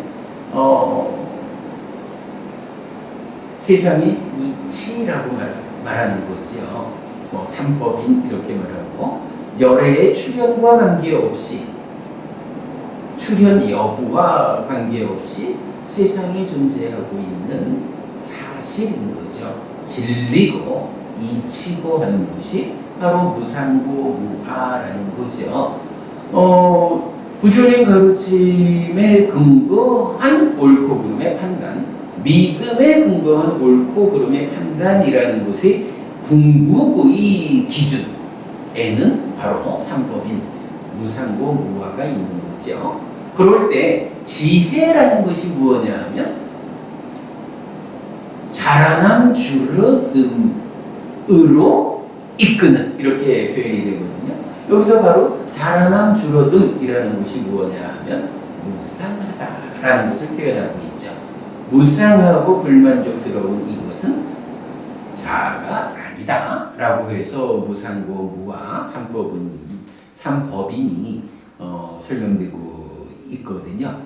[SPEAKER 1] 세상의 이치라고 말하는 거지요. 뭐 삼법인 이렇게 말하고 열애의 출현과 관계없이 출현 여부와 관계없이 세상에 존재하고 있는 사실인 거죠. 진리고 이치고 하는 것이 바로 무상고 무아라는 거죠. 부처님 가르침에 근거한 옳고 그름의 판단, 믿음에 근거한 옳고 그름의 판단이라는 것의 궁극의 기준에는 바로 삼법인 무상고 무아가 있는 거죠. 그럴 때 지혜라는 것이 무엇이냐 하면 자라남 줄어듦으로 이끄는 이렇게 표현이 되거든요. 여기서 바로 자라남 줄어듦이라는 것이 무엇이냐 하면 무상하다라는 것을 표현하고 있죠. 무상하고 불만족스러운 이것은 자아가 아니다 라고 해서 무상고 무아 삼법인이 설명되고 있거든요.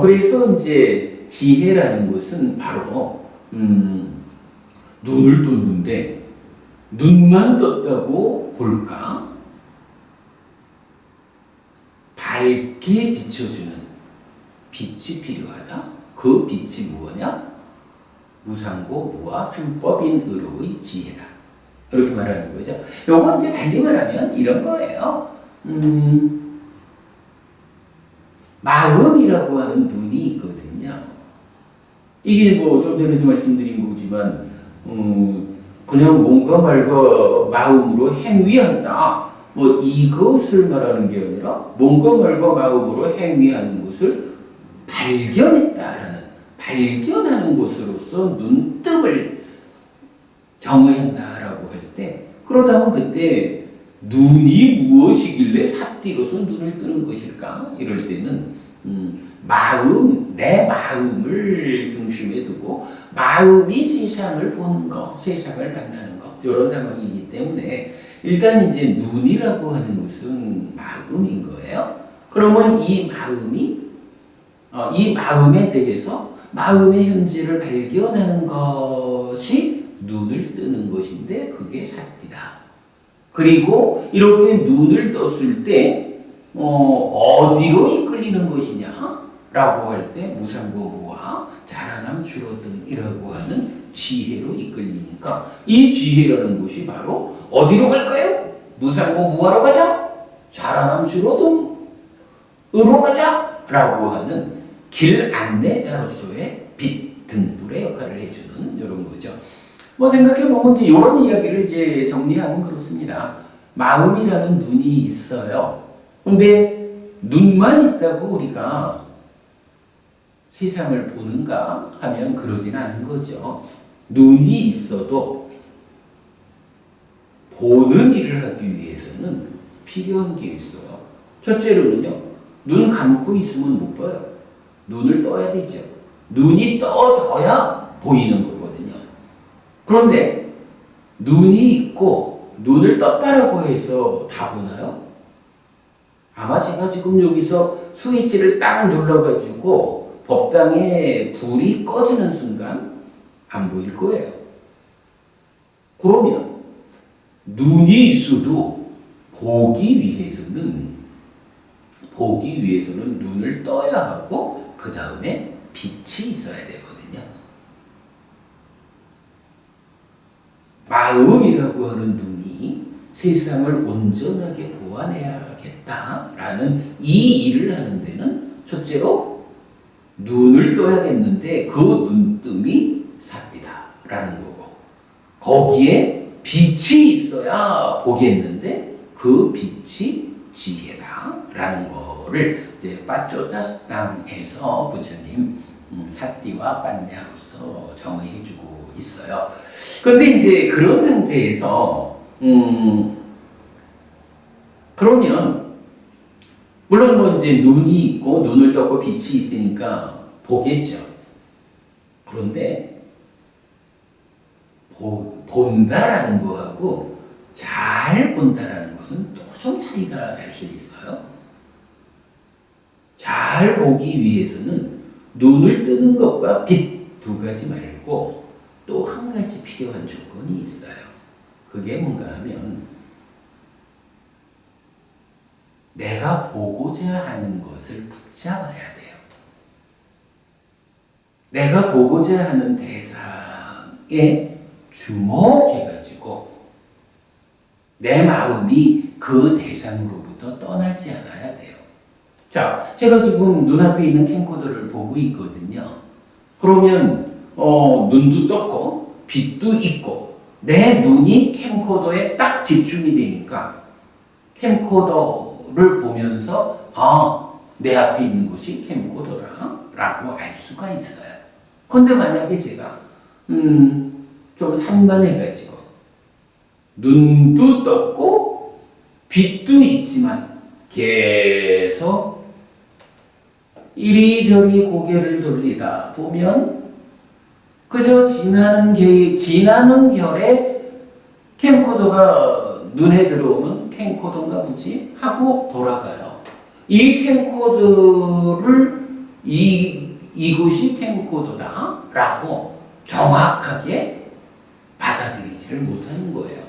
[SPEAKER 1] 그래서 이제 지혜라는 것은 바로 눈을 떴는데 눈만 떴다고 볼까? 밝게 비춰주는 빛이 필요하다. 그 빛이 무엇이냐? 무상고 무아 삼법인으로의 지혜다. 이렇게 말하는 거죠. 요건 이제 달리 말하면 이런 거예요. 마음이라고 하는 눈이 있거든요. 이게 뭐 좀 전에도 말씀드린 거지만 그냥 뭔가 말과 마음으로 행위한다. 뭐 이것을 말하는 게 아니라 뭔가 말과 마음으로 행위하는 것을 발견하는 것으로서 눈뜸을 정의한다라고 할 때, 그러다면 그때 눈이 무엇이길래 삿띠로서 눈을 뜨는 것일까? 이럴 때는 내 마음을 중심에 두고 마음이 세상을 보는 것, 세상을 만나는 것, 이런 상황이기 때문에 일단 이제 눈이라고 하는 것은 마음인 거예요. 그러면 이 마음에 대해서 마음의 현재를 발견하는 것이 눈을 뜨는 것인데 그게 삿띠다. 그리고 이렇게 눈을 떴을 때 어디로 이끌리는 것이냐? 라고 할 때 무상고무와 자라남 줄어듦이라고 하는 지혜로 이끌리니까 이 지혜라는 것이 바로 어디로 갈까요? 무상고무하러 가자. 자라남 줄어듦으로 가자. 라고 하는 길 안내자로서의 빛 등불의 역할을 해주는 이런 거죠. 뭐 생각해보면 이제 이런 이야기를 이제 정리하면 그렇습니다. 마음이라는 눈이 있어요. 근데 눈만 있다고 우리가 세상을 보는가 하면 그러진 않은 거죠. 눈이 있어도 보는 일을 하기 위해서는 필요한 게 있어요. 첫째로는요, 눈 감고 있으면 못 봐요. 눈을 떠야 되죠. 눈이 떠져야 보이는 거거든요. 그런데 눈이 있고 눈을 떴다라고 해서 다 보나요? 아마 제가 지금 여기서 스위치를 딱 눌러가지고 법당에 불이 꺼지는 순간 안 보일 거예요. 그러면 눈이 있어도 보기 위해서는 눈을 떠야 하고 그 다음에 빛이 있어야 되거든요. 마음이라고 하는 눈이 세상을 온전하게 보완해야겠다라는 이 일을 하는 데는 첫째로 눈을 떠야겠는데 그 눈등이 삿띠다라는 거고, 거기에 빛이 있어야 보겠는데 그 빛이 지혜다라는 거를 이제 빠쪼다스당에서 부처님 삿띠와 빠냐로서 정의해주고 있어요. 근데 이제 그런 상태에서 그러면 물론 뭐 이제 눈이 있고 눈을 떴고 빛이 있으니까 보겠죠. 그런데 본다라는 거하고 잘 본다라는 것은 또 좀 차이가 날 수 있어요. 잘 보기 위해서는 눈을 뜨는 것과 빛 두 가지 말고 또 한 가지 필요한 조건이 있어요. 그게 뭔가 하면 내가 보고자 하는 것을 붙잡아야 돼요. 내가 보고자 하는 대상에 주목해가지고 내 마음이 그 대상으로부터 떠나지 않아야 돼요. 자, 제가 지금 눈앞에 있는 캠코더를 보고 있거든요. 그러면 눈도 떴고 빛도 있고 내 눈이 캠코더에 딱 집중이 되니까 캠코더를 보면서 내 앞에 있는 곳이 캠코더라 라고 알 수가 있어요. 근데 만약에 제가 좀 산만해가지고 눈도 떴고 빛도 있지만 계속 이리저리 고개를 돌리다 보면 그저 지나는 결에 캠코더가 눈에 들어오면 캠코더인가 보지 하고 돌아가요. 이 캠코더를 이곳이 캠코더다 라고 정확하게 받아들이지를 못하는 거예요.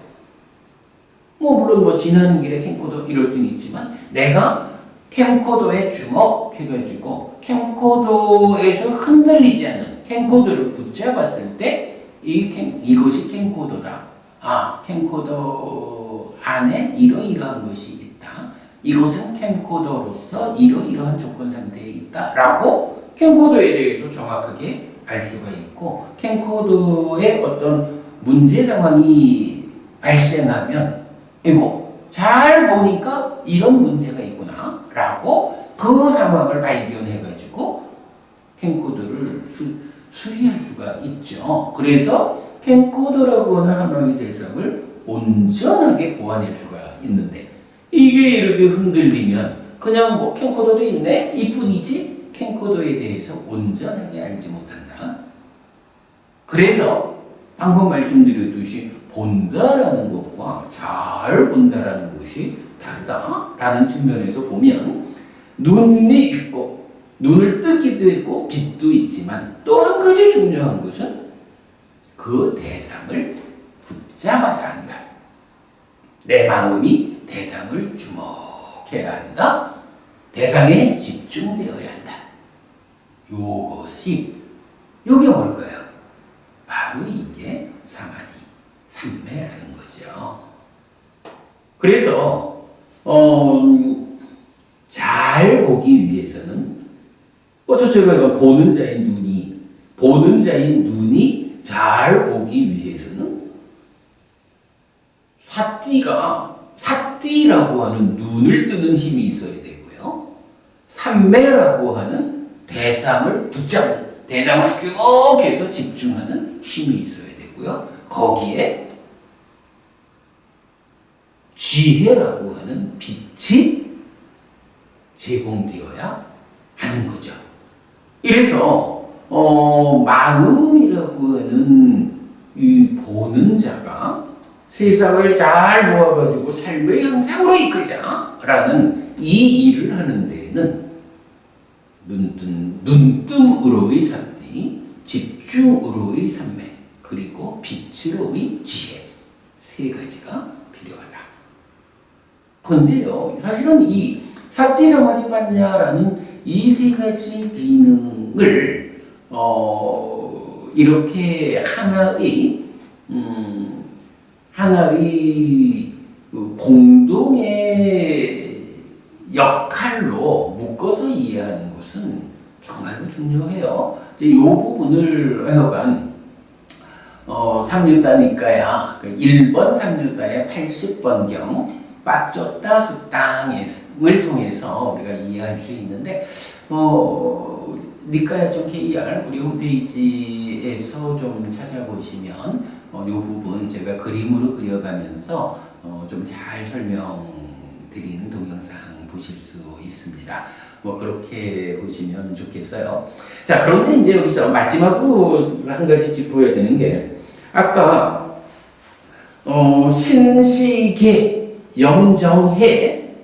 [SPEAKER 1] 물론 지나는 길에 캠코더 이럴 수는 있지만 내가 캠코더에 주목해가지고 캠코더에서 흔들리지 않는 캠코더를 붙잡았을 때 이것이 캠코더다. 캠코더 안에 이러이러한 것이 있다. 이것은 캠코더로서 이러이러한 조건 상태에 있다라고 캠코더에 대해서 정확하게 알 수가 있고, 캠코더의 어떤 문제 상황이 발생하면 이거 잘 보니까 이런 문제가 있구나 라고 그 상황을 발견해 가지고 캠코더를 수리할 수가 있죠. 그래서 캠코더라고 하는 하나의 대상을 온전하게 보완할 수가 있는데, 이게 이렇게 흔들리면 그냥 뭐 캠코더도 있네 이뿐이지 캠코더에 대해서 온전하게 알지 못한다. 그래서 방금 말씀드렸듯이 본다라는 것과 잘 본다라는 것이 다르다라는 측면에서 보면, 눈이 있고 눈을 뜨기도 했고 빛도 있지만 또 한 가지 중요한 것은 그 대상을 붙잡아야 한다. 내 마음이 대상을 주목해야 한다. 대상에 집중되어야 한다. 요게 뭘까요? 바로 이게 사마디, 삼매라는 거죠. 그래서 잘 보기 위해서는 저처럼 보는 자인 눈이 잘 보기 위해서는 사띠라고 하는 눈을 뜨는 힘이 있어야 되고요. 삼매라고 하는 대상을 붙잡는, 대상을 쭉 해서 집중하는 힘이 있어야 되고요. 거기에 지혜라고 하는 빛이 제공되어야 하는 거죠. 이래서 마음이라고 하는 이 보는 자가 세상을 잘 모아가지고 삶을 향상으로 이끌자라는 이 일을 하는 데에는 눈뜸으로의 사띠, 집중으로의 삼매, 그리고 빛으로의 지혜, 세 가지가 필요하다. 그런데요, 사실은 이 사띠 사마디 빠냐라는 이 세 가지 기능을 이렇게 하나의 공동의 역할로 묶어서 이해하는 것은 정말로 중요해요. 이제 이 부분을 하여간 삼류다니까야 1번 삼류다의 80번경 빠졌다 숙당을 통해서 우리가 이해할 수 있는데, 니까야 좀 KR 우리 홈페이지에서 좀 찾아보시면 이 부분 제가 그림으로 그려가면서 좀 잘 설명드리는 동영상 보실 수 있습니다. 그렇게 보시면 좋겠어요. 자, 그런데 이제 여기서 마지막으로 한 가지 짚어야 되는 게, 아까 신시계 영정해를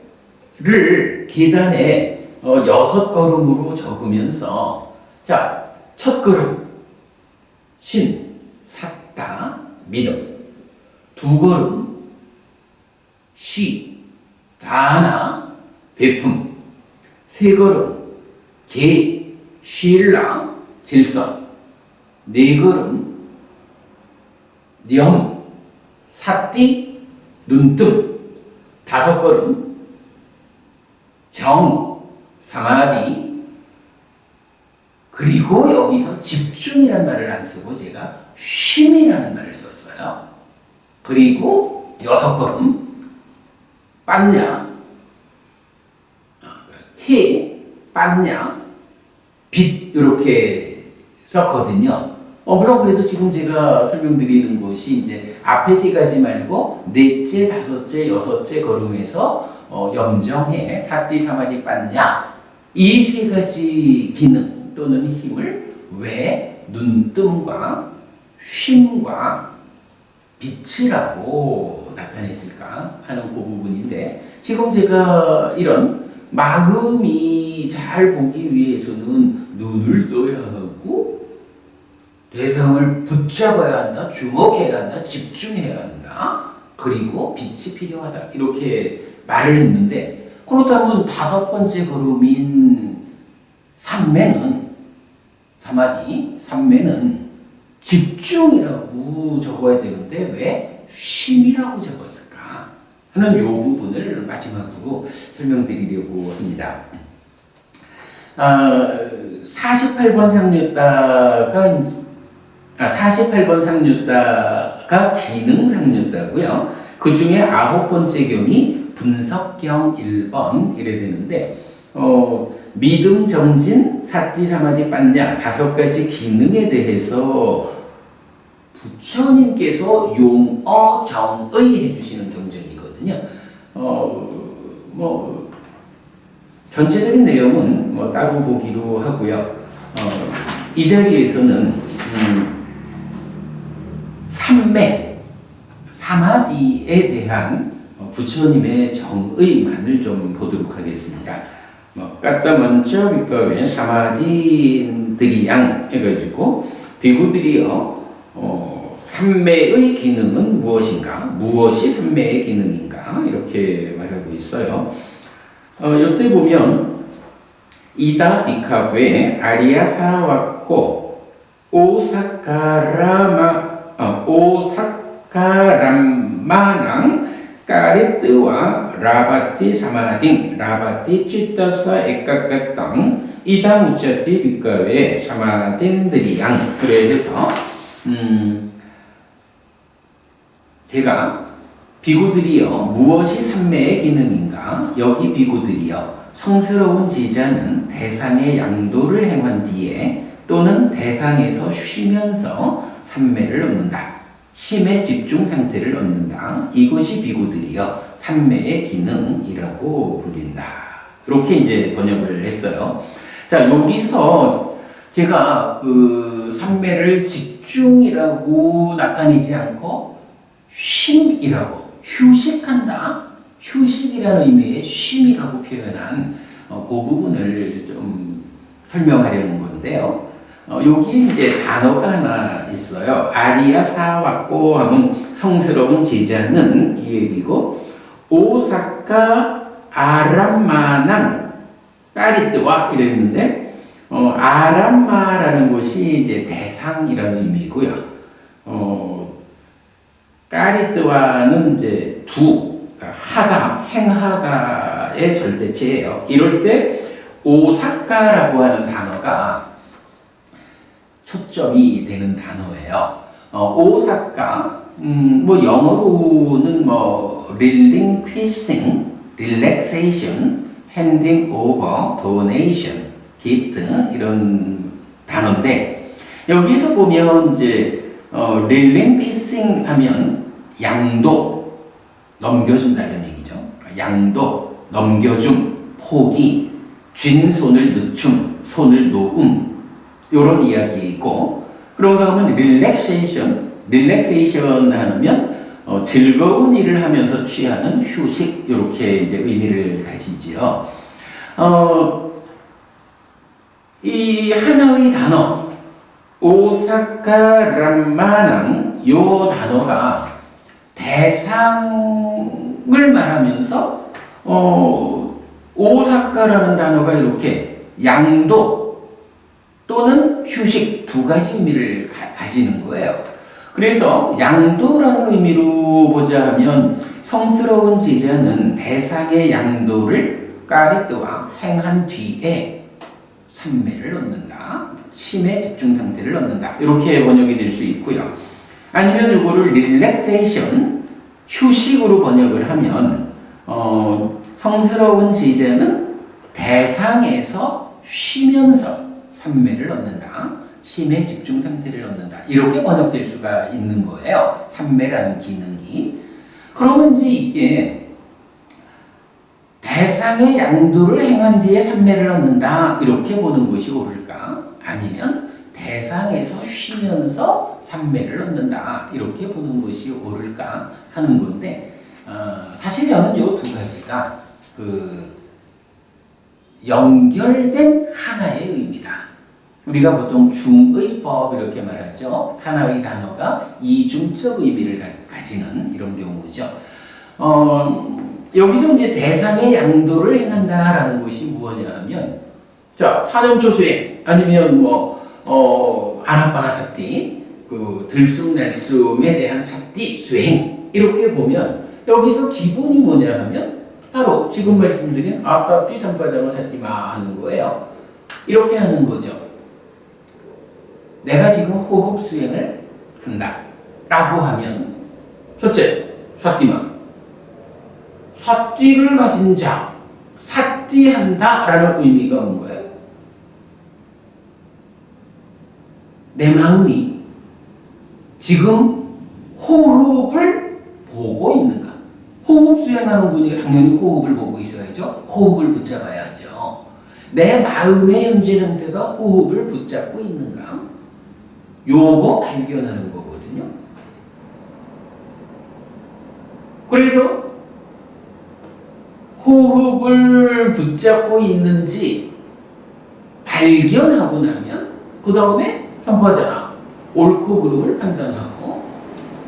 [SPEAKER 1] 계단에 6걸음으로 적으면서, 자, 첫 걸음 신, 샀다, 믿음. 두 걸음 시, 다나, 베품. 세 걸음 계, 신랑, 질서. 네 걸음 념, 사띠, 눈뜸. 다섯 걸음 정, 사마디. 그리고 여기서 집중이라는 말을 안 쓰고 제가 쉼이라는 말을 썼어요. 그리고 여섯 걸음 빠냐, 해, 빠냐, 빛, 이렇게 썼거든요. 물론 그래서 지금 제가 설명드리는 것이 이제 앞에 세 가지 말고 넷째, 다섯째, 여섯째 걸음에서 염정해, 사띠, 사마디, 빠냐, 이 세 가지 기능 또는 힘을 왜 눈뜸과 쉼과 빛이라고 나타냈을까 하는 그 부분인데, 지금 제가 이런 마음이 잘 보기 위해서는 눈을 떠야 하고 대상을 붙잡아야 한다, 주목해야 한다, 집중해야 한다, 그리고 빛이 필요하다, 이렇게 말을 했는데, 그렇다면 다섯 번째 걸음인 삼매는, 사마디, 삼매는 집중이라고 적어야 되는데 왜 쉼이라고 적었을까? 하는 요 부분을 마지막으로 설명드리려고 합니다. 48번 상류다가 기능 상류다고요. 그 중에 9번째 경이 분석경 1번 이래 되는데 믿음, 정진, 사티, 사마디, 빠냐 5가지 기능에 대해서 부처님께서 용어 정의 해주시는 경전이거든요. 전체적인 내용은 따로 보기로 하고요. 이 자리에서는 삼매, 사마디에 대한 부처님의 정의만을 좀 보도록 하겠습니다. 까따 먼저 비과에 사마디들이양 해가지고 비구들이요. 삼매의 기능은 무엇인가? 무엇이 삼매의 기능인가? 이렇게 말하고 있어요. 이때 보면 이다 비카베 아리아사와코 오사카람마낭 까리뜨와 라바티 사마딩 라바티 찌따사 에까까땅 이다 무차티 비카베 사마딘들이양. 그래서 제가 비구들이여 무엇이 삼매의 기능인가? 여기 비구들이여 성스러운 제자는 대상의 양도를 행한 뒤에 또는 대상에서 쉬면서 삼매를 얻는다. 심의 집중 상태를 얻는다. 이것이 비구들이여 삼매의 기능이라고 불린다. 이렇게 이제 번역을 했어요. 자, 여기서 제가 그 삼매를 집중이라고 나타내지 않고 쉼이라고 휴식한다. 휴식이라는 의미의 쉼이라고 표현한 그 부분을 좀 설명하려는 건데요. 여기에 이제 단어가 하나 있어요. 아리야 사왔고 하면 성스러운 제자는 이 얘기고 오사카 아람마난 까리뜨와 이랬는데 아람마라는 것이 이제 대상이라는 의미고요. 까리뜨와는 이제 하다, 행하다의 절대체예요. 이럴 때 오사카라고 하는 단어가 초점이 되는 단어예요. 오사카, 영어로는 relinquishing, relaxation, handing over, donation, gift 이런 단어인데 여기에서 보면 이제 relinquishing 하면 양도, 넘겨준다는 얘기죠. 양도, 넘겨줌, 포기, 쥔 손을 늦춤, 손을 놓음 이런 이야기이고 그런가 하면 relaxation 하면 즐거운 일을 하면서 취하는 휴식 이렇게 이제 의미를 가지지요. 이 하나의 단어 오사카람마낭 요 단어가 대상을 말하면서 오사카라는 단어가 이렇게 양도 또는 휴식 두 가지 의미를 가지는 거예요. 그래서 양도라는 의미로 보자 하면 성스러운 제자는 대상의 양도를 까리뜨와 행한 뒤에 삼매를 얻는다. 심의 집중 상태를 얻는다. 이렇게 번역이 될 수 있고요. 아니면 이거를 relaxation, 휴식으로 번역을 하면 성스러운 제자는 대상에서 쉬면서 삼매를 얻는다. 심의 집중 상태를 얻는다. 이렇게 번역될 수가 있는 거예요. 삼매라는 기능이. 그러면 이제 이게 대상의 양도를 행한 뒤에 삼매를 얻는다. 이렇게 보는 것이 옳을까? 아니면 대상에서 쉬면서 삼매를 얻는다. 이렇게 보는 것이 옳을까 하는 건데 사실 저는 이 두 가지가 연결된 하나의 의미다. 우리가 보통 중의법 이렇게 말하죠. 하나의 단어가 이중적 의미를 가지는 이런 경우죠. 여기서 이제 대상의 양도를 행한다라는 것이 무엇이냐면, 자, 사념초 수행 아니면 아나빠나 사띠, 들숨 날숨에 대한 사띠 수행 이렇게 보면 여기서 기본이 뭐냐 하면 바로 지금 말씀드린 아따피 삼바자노 사티마 하는 거예요. 이렇게 하는 거죠. 내가 지금 호흡 수행을 한다 라고 하면 첫째, 사티마. 사티를 가진 자, 사티한다 라는 의미가 뭔가요? 내 마음이 지금 호흡을 보고 있는가? 호흡 수행하는 분이 당연히 호흡을 보고 있어야죠. 호흡을 붙잡아야죠. 내 마음의 현재 상태가 호흡을 붙잡고 있는가? 요거 발견하는 거거든요. 그래서 호흡을 붙잡고 있는지 발견하고 나면 그 다음에 삼파자나 옳고 그름을 판단하고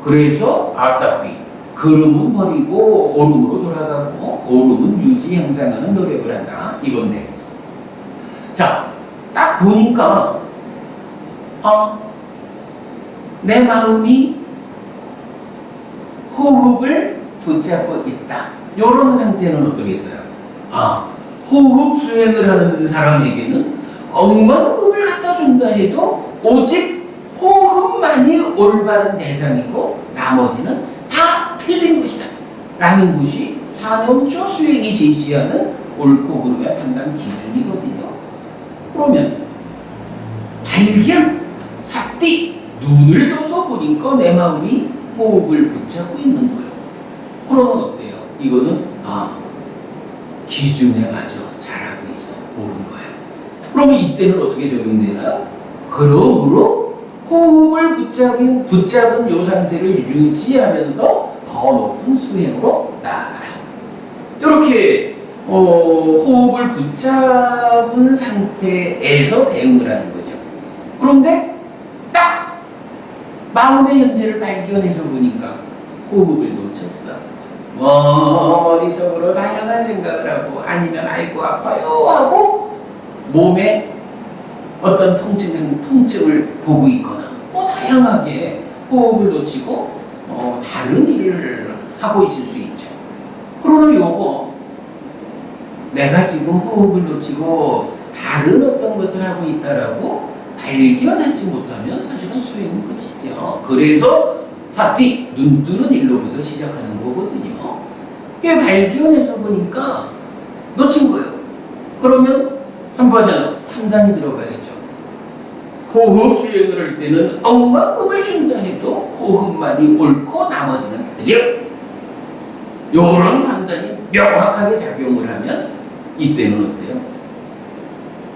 [SPEAKER 1] 그래서 아따삐 그름은 버리고 오름으로 돌아가고 오름은 유지 향상하는 노력을 한다 이건데 자 딱 보니까 내 마음이 호흡을 붙잡고 있다 이런 상태는 어떠겠어요? 호흡 수행을 하는 사람에게는 억만금을 갖다 준다 해도 오직 호흡만이 올바른 대상이고 나머지는 다 틀린 것이다 라는 것이 사념초 수행이 제시하는 옳고 그름의 판단 기준이거든요. 그러면 발견, 삿띠, 눈을 떠서 보니까 내 마음이 호흡을 붙잡고 있는 거예요. 그러면 어때요? 이거는 기준에 맞아 잘하고 있어 옳은 거야. 그러면 이때는 어떻게 적용되나요? 그러므로 호흡을 붙잡은 요 상태를 유지하면서 더 높은 수행으로 나아가라. 이렇게 호흡을 붙잡은 상태에서 대응을 하는 거죠. 그런데 딱 마음의 현재를 발견해서 보니까 호흡을 놓쳤어. 머릿속으로 다양한 생각을 하고 아니면 아이고 아파요 하고 몸에 어떤 통증을 보고 있거나 다양하게 호흡을 놓치고 다른 일을 하고 있을 수 있죠. 그러나 요거 내가 지금 호흡을 놓치고 다른 어떤 것을 하고 있다라고 발견하지 못하면 사실은 수행은 끝이죠. 그래서 사띠 눈 뜨는 일로부터 시작하는 거거든요. 그게 발견해서 보니까 놓친 거예요. 그러면 삼바자는 판단이 들어가야죠. 호흡 수행을 할 때는 억만금을 준다 해도 호흡만이 옳고 나머지는 다 틀려. 요런 판단이 명확하게 작용을 하면 이때는 어때요?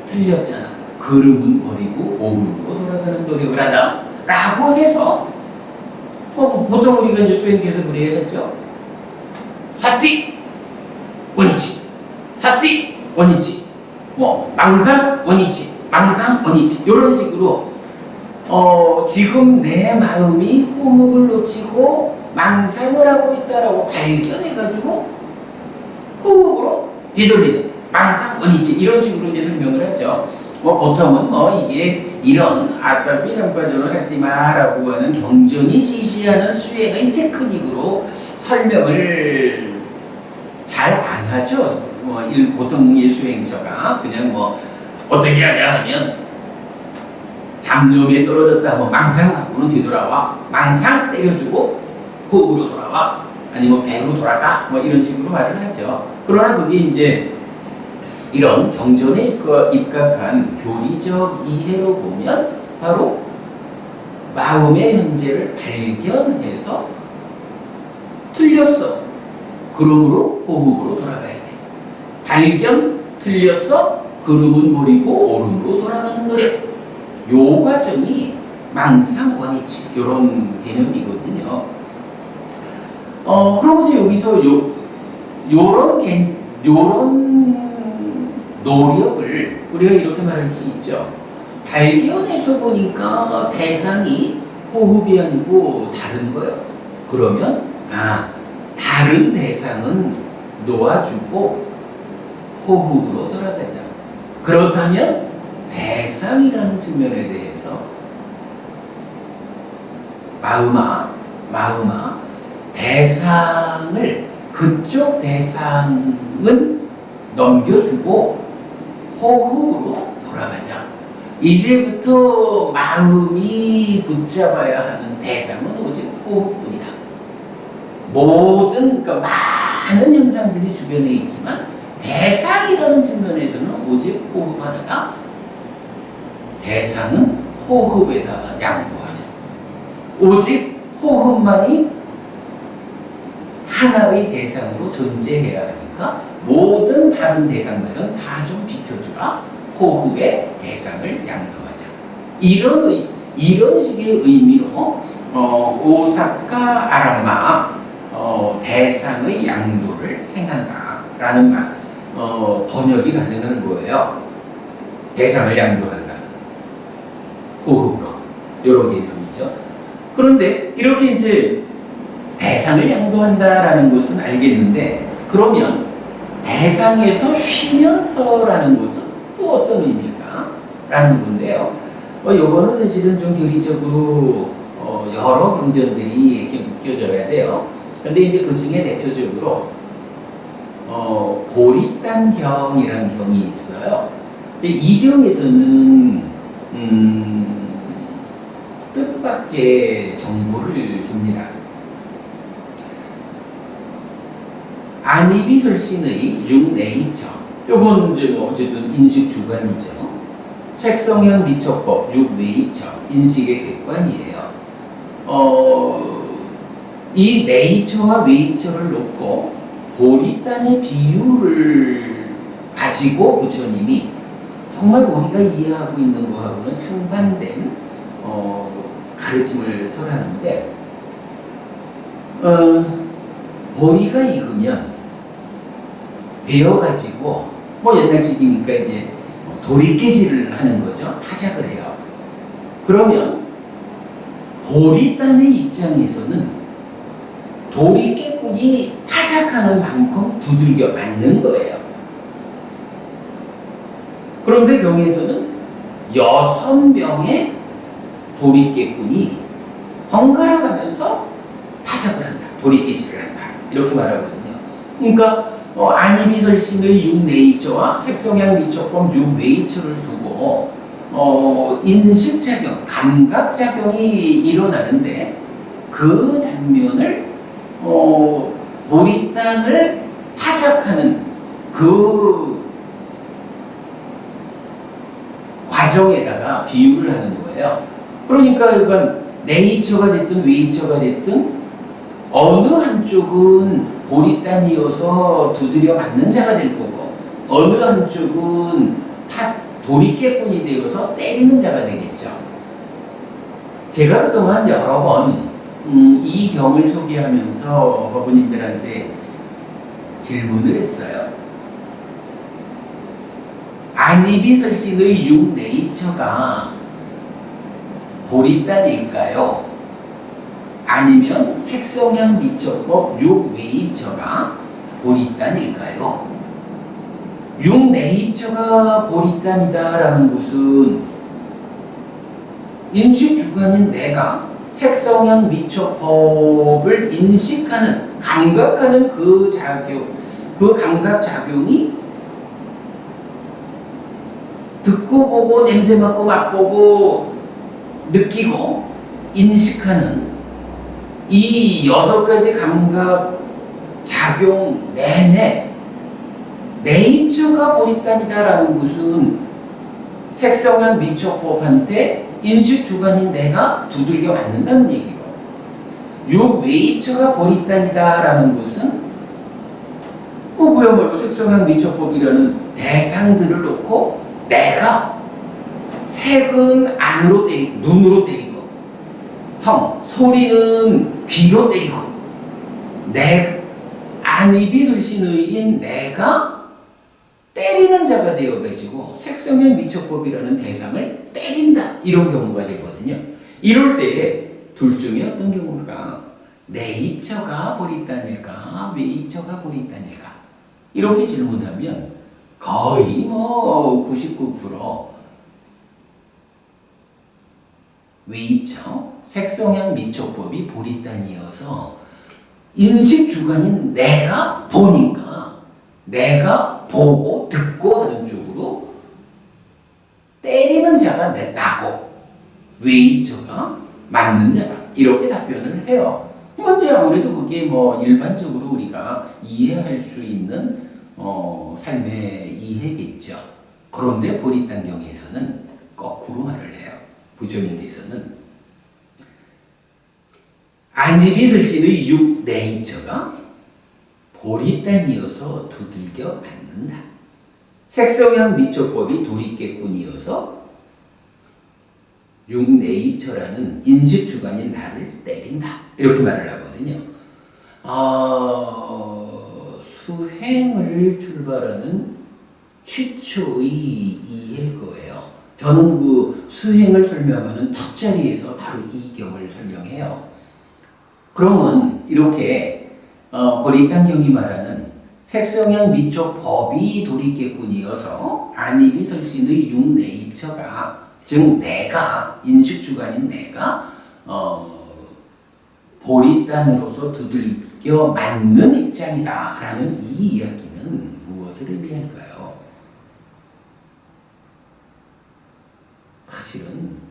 [SPEAKER 1] 틀렸잖아. 그름은 버리고 오름으로 돌아가는 노력을 하자 라고 해서 보통 우리가 이제 수행해서 그래야겠죠. 사띠 원이치, 사띠 원이치, 망상 원이치, 망상 원이치 이런 식으로 지금 내 마음이 호흡을 놓치고 망상을 하고 있다라고 발견해가지고 호흡으로 뒤돌리는 망상 원이치 이런 식으로 이제 설명을 하죠. 보통은 이게 이런 아따피 삼바자노 사티마라고 하는 경전이 제시하는 수행의 테크닉으로 설명을 잘 안 하죠. 보통의 수행자가 그냥 어떻게 하냐 하면 잡념에 떨어졌다 망상하고는 뒤돌아와 망상 때려주고 호흡으로 돌아와 아니면 배로 돌아가 이런 식으로 말을 하죠. 그러나 그게 이제 이런 경전에 입각한 교리적 이해로 보면 바로 마음의 현재를 발견해서 틀렸어. 그러므로 호흡으로 돌아가야 돼. 발견, 틀렸어. 그름은 버리고 오름으로 돌아가는 노력. 요 과정이 망상 원이치 이런 개념이거든요. 그럼 이제 여기서 요런 노력을 우리가 이렇게 말할 수 있죠. 발견해서 보니까 대상이 호흡이 아니고 다른 거예요. 그러면 다른 대상은 놓아주고 호흡으로 돌아가자. 그렇다면 대상이라는 측면에 대해서 마음아 대상을 그쪽 대상은 넘겨주고 호흡으로 돌아가자. 이제부터 마음이 붙잡아야 하는 대상은 오직 호흡뿐이다. 모든 그러니까 많은 현상들이 주변에 있지만 대상이라는 측면에서는 오직 호흡 하나다. 대상은 호흡에다가 양보하자. 오직 호흡만이 하나의 대상으로 존재해야 하니까 모든 다른 대상들은 다 좀 비켜주라. 호흡의 대상을 양도하자. 이런 식의 의미로 오사카 아라마 대상의 양도를 행한다라는 번역이 가능한 거예요. 대상을 양도한다. 호흡으로. 이런 개념이죠. 그런데 이렇게 이제 대상을 양도한다라는 것은 알겠는데, 그러면 대상에서 쉬면서라는 것은 또 어떤 의미일까? 라는 건데요. 요거는 사실은 좀 교리적으로 여러 경전들이 이렇게 묶여져야 돼요. 근데 이제 그 중에 대표적으로 보리단경이라는 경이 있어요. 이 경에서는 뜻밖의 정보를 줍니다. 아니비설신의 6네이처. 요건 이제 뭐 어쨌든 인식 주관이죠. 색성향 미처법 6네이처. 인식의 객관이에요. 이 네이처와 웨이처를 놓고 보리단의 비유를 가지고 부처님이 정말 우리가 이해하고 있는 거하고는 상반된 가르침을 설하는데, 보리가 익으면 베어가지고 뭐 옛날식이니까 이제 도리깨질을 하는 거죠. 타작을 해요. 그러면 보리단의 입장에서는 도리깨꾼이 타작하는 만큼 두들겨 맞는 거예요. 그런데 경에서는 6명의 도리깨꾼이 번갈아 가면서 타작을 한다. 도리깨질을 한다. 이렇게 말하거든요. 그러니까 아니비설신의 6네이처와 색성향 미처법 6웨이처를 두고 인식작용, 감각작용이 일어나는데, 그 장면을 보리단을 타작하는 그 과정에다가 비유를 하는 거예요. 그러니까 이건 네이처가 됐든 웨이처가 됐든 어느 한쪽은 보리단이어서 두드려 맞는 자가 될 거고, 어느 한쪽은 도리깨꾼이 되어서 때리는 자가 되겠죠. 제가 그동안 여러 번 이 경을 소개하면서 법부님들한테 질문을 했어요. 아니비설신의 6네이처가 보리단일까요? 아니면 색성향 미처법 6웨이처가 보리단일까요? 6네이처가 보리단이다라는 것은 인식주관인 내가 색성향 미처법을 인식하는, 감각하는 그 감각작용이 듣고 보고 냄새 맡고 맛보고 느끼고 인식하는 이 6가지 감각 작용 내내 네이처가 보리단이다라는 것은 색성향 미처법한테 인식주관인 내가 두들겨 맞는다는 얘기고, 6웨이처가 보리단이다라는 것은 그야말로 색성향 미처법이라는 대상들을 놓고 내가 색은 안으로 때리고 눈으로 때리고 소리는 귀로 때리고 아니비설신의인 내가 때리는 자가 되어가지고 색성향 미처법이라는 대상을 때린다. 이런 경우가 되거든요. 이럴 때 둘 중에 어떤 경우가 네이처가 보리단일까 웨이처가 보리단일까 이렇게 질문하면 거의 뭐 99% 웨이처 색성향 미처법이 보리단이어서 인식 주관인 내가 보니까 내가 보고 듣고 하는 쪽으로 때리는 자가 나고 외인처가 맞는 자다. 이렇게 답변을 해요. 먼저 아무래도 그게 뭐 일반적으로 우리가 이해할 수 있는 삶의 이해겠죠. 그런데 보리단경에서는 거꾸로 말을 해요. 부처님께서는 안이비설신의 육 네이처가 보리단이어서 두들겨 맞는다. 색성향 미처법이 도리깨꾼이어서 육 네이처라는 인식주관인 나를 때린다. 이렇게 말을 하거든요. 수행을 출발하는 최초의 이해거예요. 저는 그 수행을 설명하는 첫 자리에서 바로 이 경을 설명해요. 그러면 이렇게 보리단경이 말하는 색성향 미처 법이 도리깨꾼이어서 안이비설신의 육네이처가 즉 내가 인식주관인 내가 보리단으로서 두들겨 맞는 입장이다라는 이 이야기는 무엇을 의미할까요? 사실은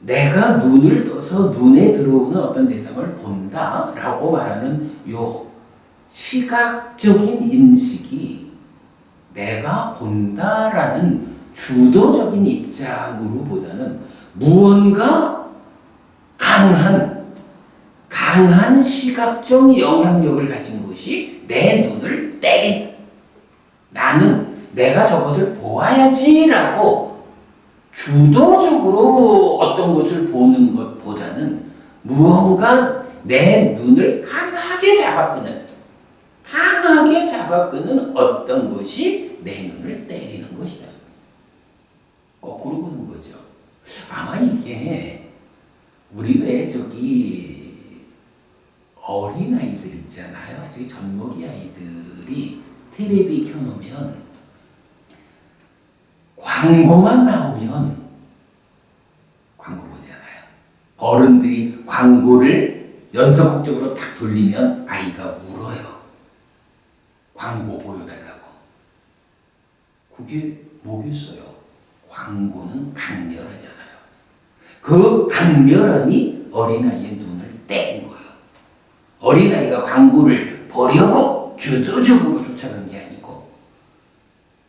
[SPEAKER 1] 내가 눈을 떠서 눈에 들어오는 어떤 대상을 본다라고 말하는 요 시각적인 인식이 내가 본다라는 주도적인 입장으로 보다는 무언가 강한 시각적 영향력을 가진 것이 내 눈을 때린다. 나는 내가 저것을 보아야지라고 주도적으로 어떤 것을 보는 것보다는 무언가 내 눈을 강하게 잡아끄는 어떤 것이 내 눈을 때리는 것이다. 거꾸로 보는 거죠. 아마 이게 우리 왜 저기 어린아이들 있잖아요. 저기 젖먹이 아이들이 텔레비 켜놓으면 광고만 나오면 광고 보잖아요. 어른들이 광고를 연속극적으로 딱 돌리면 아이가 울어요. 광고 보여달라고. 그게 뭐겠어요? 광고는 강렬하잖아요. 그 강렬함이 어린아이의 눈을 때린 거예요. 어린아이가 광고를 보려고 주도적으로 쫓아간 게 아니고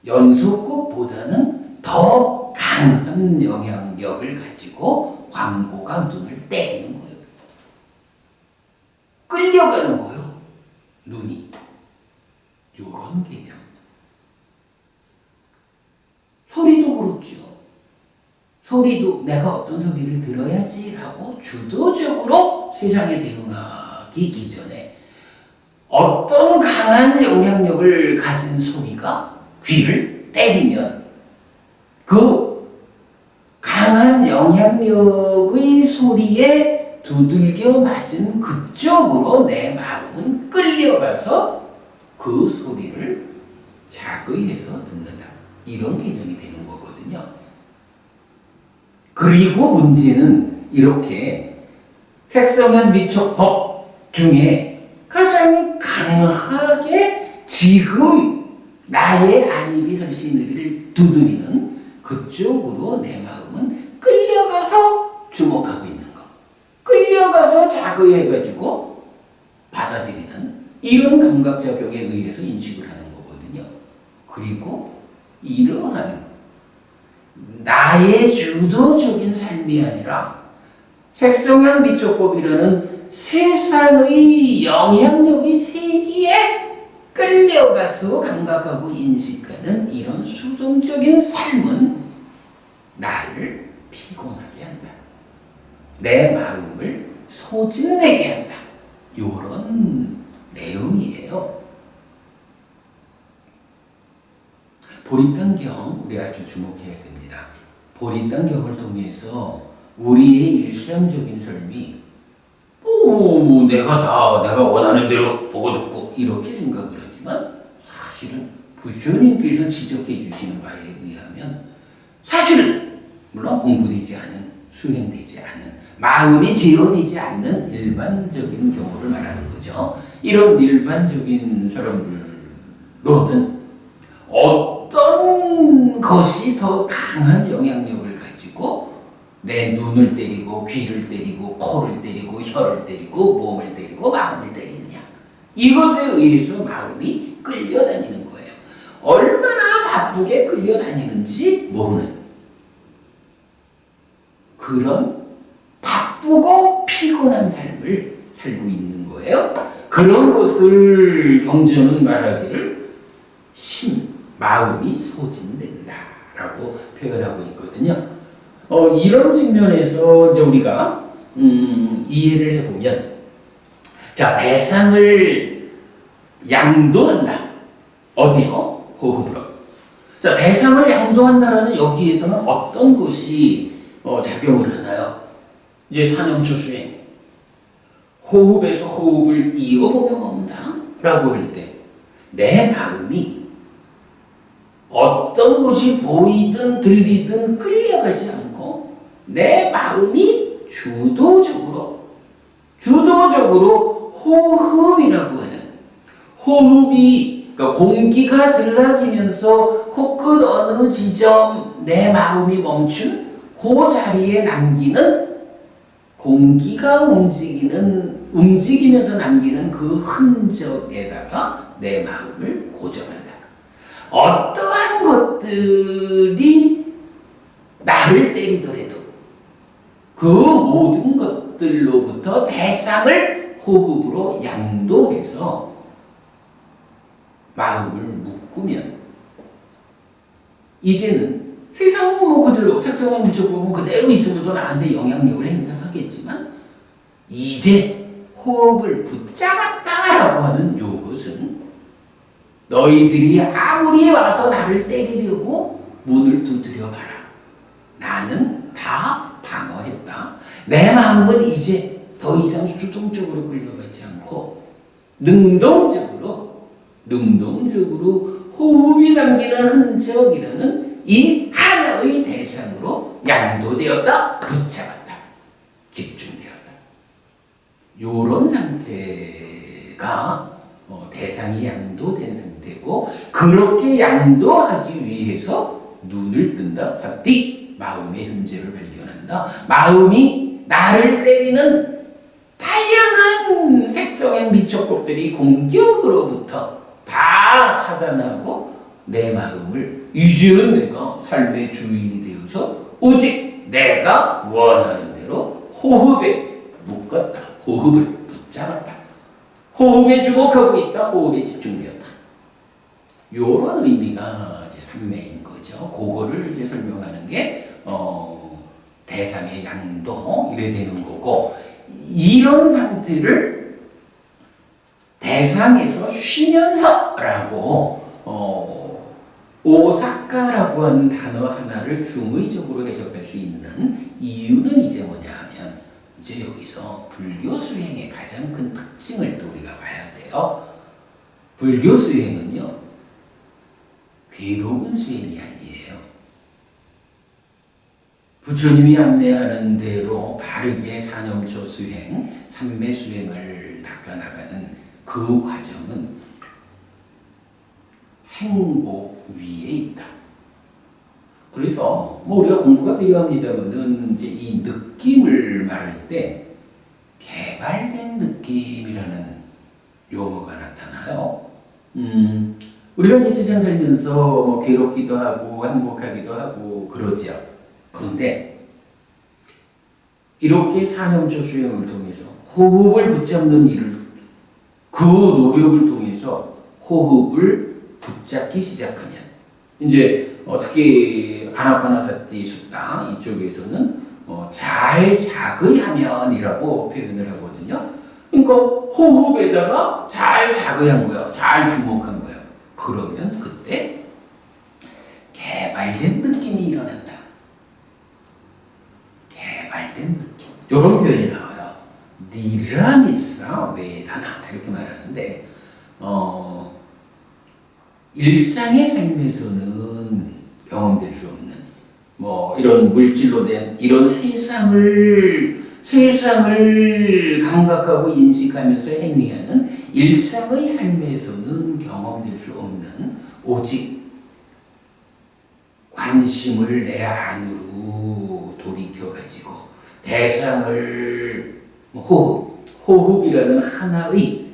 [SPEAKER 1] 연속극보다는 더 강한 영향력을 가지고 광고가 눈을 때리는 거예요. 끌려가는 거예요. 눈이. 요런 개념. 소리도 그렇죠. 소리도 내가 어떤 소리를 들어야지라고 주도적으로 세상에 대응하기 이전에 어떤 강한 영향력을 가진 소리가 귀를 때리면 그 강한 영향력의 소리에 두들겨 맞은 그쪽으로 내 마음은 끌려가서 그 소리를 자의해서 듣는다. 이런 개념이 되는 거거든요. 그리고 문제는 이렇게 색성현 미촉법 중에 가장 강하게 지금 나의 안이비설신의를 두드리는 그쪽으로 내 마음은 끌려가서 주목하고 있는 것. 끌려가서 자의해가지고 받아들이는 이런 감각작용에 의해서 인식을 하는 거거든요. 그리고 이러한 나의 주도적인 삶이 아니라 색성향 미촉법이라는 세상의 영향력의 세계에 끌려가서 감각하고 인식하는 이런 수동적인 삶은 나를 피곤하게 한다. 내 마음을 소진되게 한다. 이런 내용이에요. 보리단경 우리 아주 주목해야 됩니다. 보리단경을 통해서 우리의 일상적인 삶이 내가 원하는 대로 보고 듣고 이렇게 생각을 하지만 사실은 부처님께서 지적해 주시는 바에 의하면 사실은 물론 공부되지 않은 수행되지 않은 마음이 제어되지 않는 일반적인 경우를 말하는 거죠. 이런 일반적인 사람들로는 어떤 것이 더 강한 영향력을 가지고 내 눈을 때리고 귀를 때리고 코를 때리고 혀를 때리고 몸을 때리고 마음을 때리느냐. 이것에 의해서 마음이 끌려다니는 거예요. 얼마나 바쁘게 끌려다니는지 모르는 그런 바쁘고 피곤한 삶을 살고 있는 거예요. 그런 것을 경전은 말하기를 마음이 소진된다라고 표현하고 있거든요. 이런 측면에서 이제 우리가 이해를 해보면, 자, 대상을 양도한다. 어디요? 호흡으로. 자, 대상을 양도한다라는 여기에서는 어떤 것이 작용을 하나요? 이제 산염초 수행. 호흡에서 호흡을 이어보며 먹는다. 라고 할 때, 내 마음이 어떤 것이 보이든 들리든 끌려가지 않고, 내 마음이 주도적으로 호흡이라고 하는, 호흡이, 그러니까 공기가 들락이면서 코끝 어느 지점 내 마음이 멈춘 그 자리에 남기는, 공기가 움직이면서 남기는 그 흔적에다가 내 마음을 고정한다. 어떠한 것들이 나를 때리더라도 그 모든 것들로부터 대상을 호흡으로 양도해서 마음을 묶으면, 이제는 세상은 뭐 그대로 색소만 묻혀보면 그대로 있으면서 나한테 영향력을 행사하겠지만, 이제 호흡을 붙잡았다라고 하는 요것은 너희들이 아무리 와서 나를 때리려고 문을 두드려봐라. 나는 다 방어했다. 내 마음은 이제 더 이상 수동적으로 끌려가지 않고 능동적으로 호흡이 남기는 흔적이라는 이 하나의 대상으로 양도되었다, 붙잡았다, 집중되었다. 이런 상태가 대상이 양도된 상태고, 그렇게 양도하기 위해서 눈을 뜬다, 삽디 마음의 현재를 발견한다. 마음이 나를 때리는 다양한 색성의 미촉법들이 공격으로부터 다 차단하고, 내 마음을 이제는 내가 삶의 주인이 되어서 오직 내가 원하는 대로 호흡에 묶었다. 호흡을 붙잡았다. 호흡에 주목하고 있다. 호흡에 집중되었다. 이런 의미가 이제 삼매인 거죠. 그거를 이제 설명하는 게 대상의 양도 이래 되는 거고, 이런 상태를 대상에서 쉬면서라고 오사카라고 하는 단어 하나를 중의적으로 해석할 수 있는 이유는 이제 뭐냐 하면, 이제 여기서 불교 수행의 가장 큰 특징을 또 우리가 봐야 돼요. 불교 수행은요, 괴로운 수행이 아니에요. 부처님이 안내하는 대로 바르게 산염초 수행, 삼매 수행을 닦아나가는 그 과정은 행복 위에 있다. 그래서 뭐 우리가 공부가 필요합니다만은 이제 이 느낌을 말할 때 개발된 느낌이라는 용어가 나타나요. 우리가 이제 세상 살면서 뭐 괴롭기도 하고 행복하기도 하고 그러죠. 그런데 이렇게 산염초 수행을 통해서 호흡을 붙잡는 일을, 그 노력을 통해서 호흡을 붙잡기 시작하면, 이제 특히 아나파나사티 숫다 이쪽에서는 잘 자의하면이라고 표현을 하거든요. 그러니까 호흡에다가 잘 자의한 거예요. 잘 주목한 거예요. 그러면 그때 개발된 느낌이 일어난다. 개발된 느낌. 이런 표현이 나와요. 니라미사 웨다나 이렇게 말하는데, 일상의 삶에서는 경험될 수 없는 뭐 이런 물질로 된 이런 세상을 세상을 감각하고 인식하면서 행위하는 일상의 삶에서는 경험될 수 없는 오직 관심을 내 안으로 돌이켜가지고 대상을 호흡이라는 하나의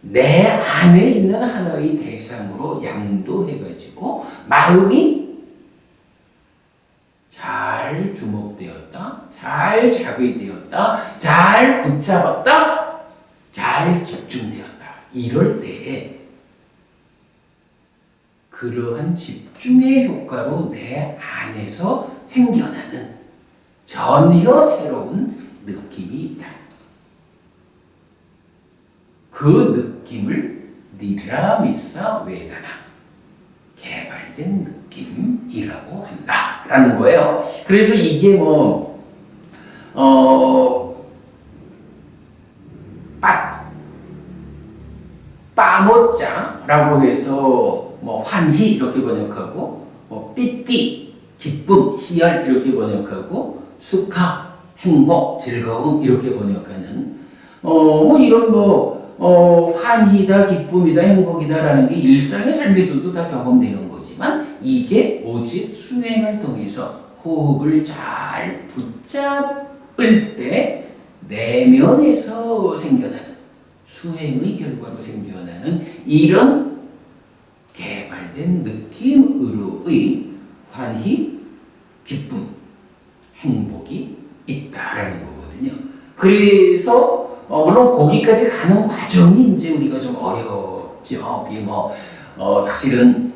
[SPEAKER 1] 내 안에 있는 하나의 대상으로 양도해가지고 마음이 잘 주목되었다, 잘 자극되었다, 잘 붙잡았다, 잘 집중되었다. 이럴 때에 그러한 집중의 효과로 내 안에서 생겨나는 전혀 새로운 느낌이 있다. 그 느낌을 니라미사 웨다나, 개발된 느낌이라고 한다라는 거예요. 그래서 이게 빠모짜라고 해서 환희 이렇게 번역하고, 삐띠 기쁨, 희열 이렇게 번역하고, 수카 행복, 즐거움 이렇게 번역하는 이런 환희다, 기쁨이다, 행복이다라는 게 일상의 삶에서도 다 경험되는 거지만 이게 오직 수행을 통해서 호흡을 잘 붙잡을 때 내면에서 생겨나는 수행의 결과로 생겨나는 이런 개발된 느낌으로의 환희, 기쁨, 행복이 있다라는 거거든요. 그래서 물론 거기까지 가는 과정이 이제 우리가 좀 어렵죠. 그게 사실은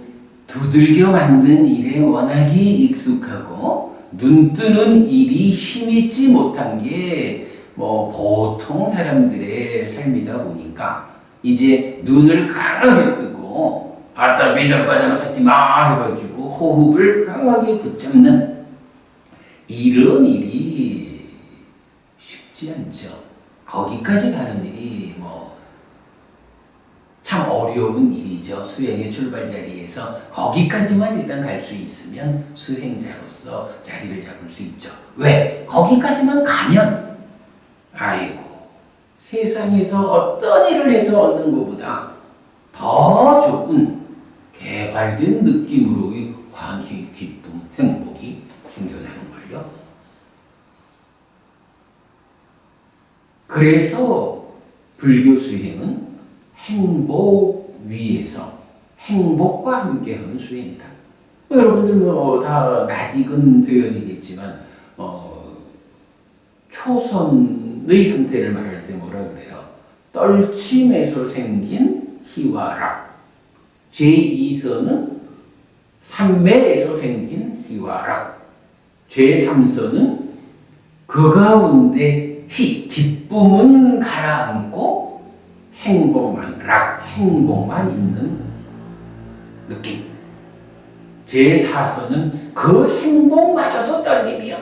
[SPEAKER 1] 두들겨 맞는 일에 워낙에 익숙하고 눈 뜨는 일이 힘있지 못한 게 보통 사람들의 삶이다 보니까 이제 눈을 강하게 뜨고 아따 매장바장 사지 마 해가지고 호흡을 강하게 붙잡는 이런 일이 쉽지 않죠. 거기까지 가는 일이 참 어려운 일이죠. 수행의 출발 자리에서 거기까지만 일단 갈 수 있으면 수행자로서 자리를 잡을 수 있죠. 왜? 거기까지만 가면 아이고 세상에서 어떤 일을 해서 얻는 것보다 더 좋은 개발된 느낌으로의 환희, 기쁨, 행복이 생겨나는 걸요. 그래서 불교 수행은 행복 위에서 행복과 함께하는 수행이다. 여러분들 다 낯익은 표현이겠지만 초선의 상태를 말할 때 뭐라 그래요? 떨침에서 생긴 희화락. 제2선은 삼매에서 생긴 희화락. 제3선은 그 가운데 기쁨은 가라앉고 행복만 있는 느낌. 제4선은 그 행복마저도 떨림이요.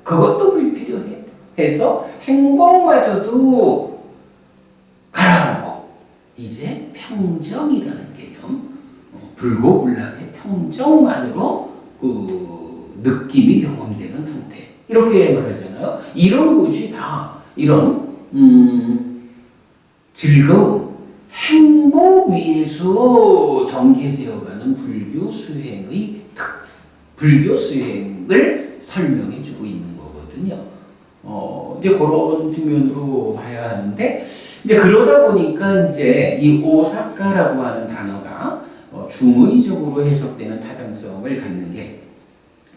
[SPEAKER 1] 그것도 불필요해. 해서 행복마저도 가라앉고 이제 평정이라는 개념, 불고불락의 평정만으로 그 느낌이 경험되는 상태. 이렇게 말하잖아요. 이런 것이 다 이런 즐거움, 행복 위에서 전개되어가는 불교 수행의 불교 수행을 설명해주고 있는 거거든요. 이제 그런 측면으로 봐야 하는데, 이제 그러다 보니까 이제 이 오사카라고 하는 단어가 중의적으로 해석되는 타당성을 갖는 게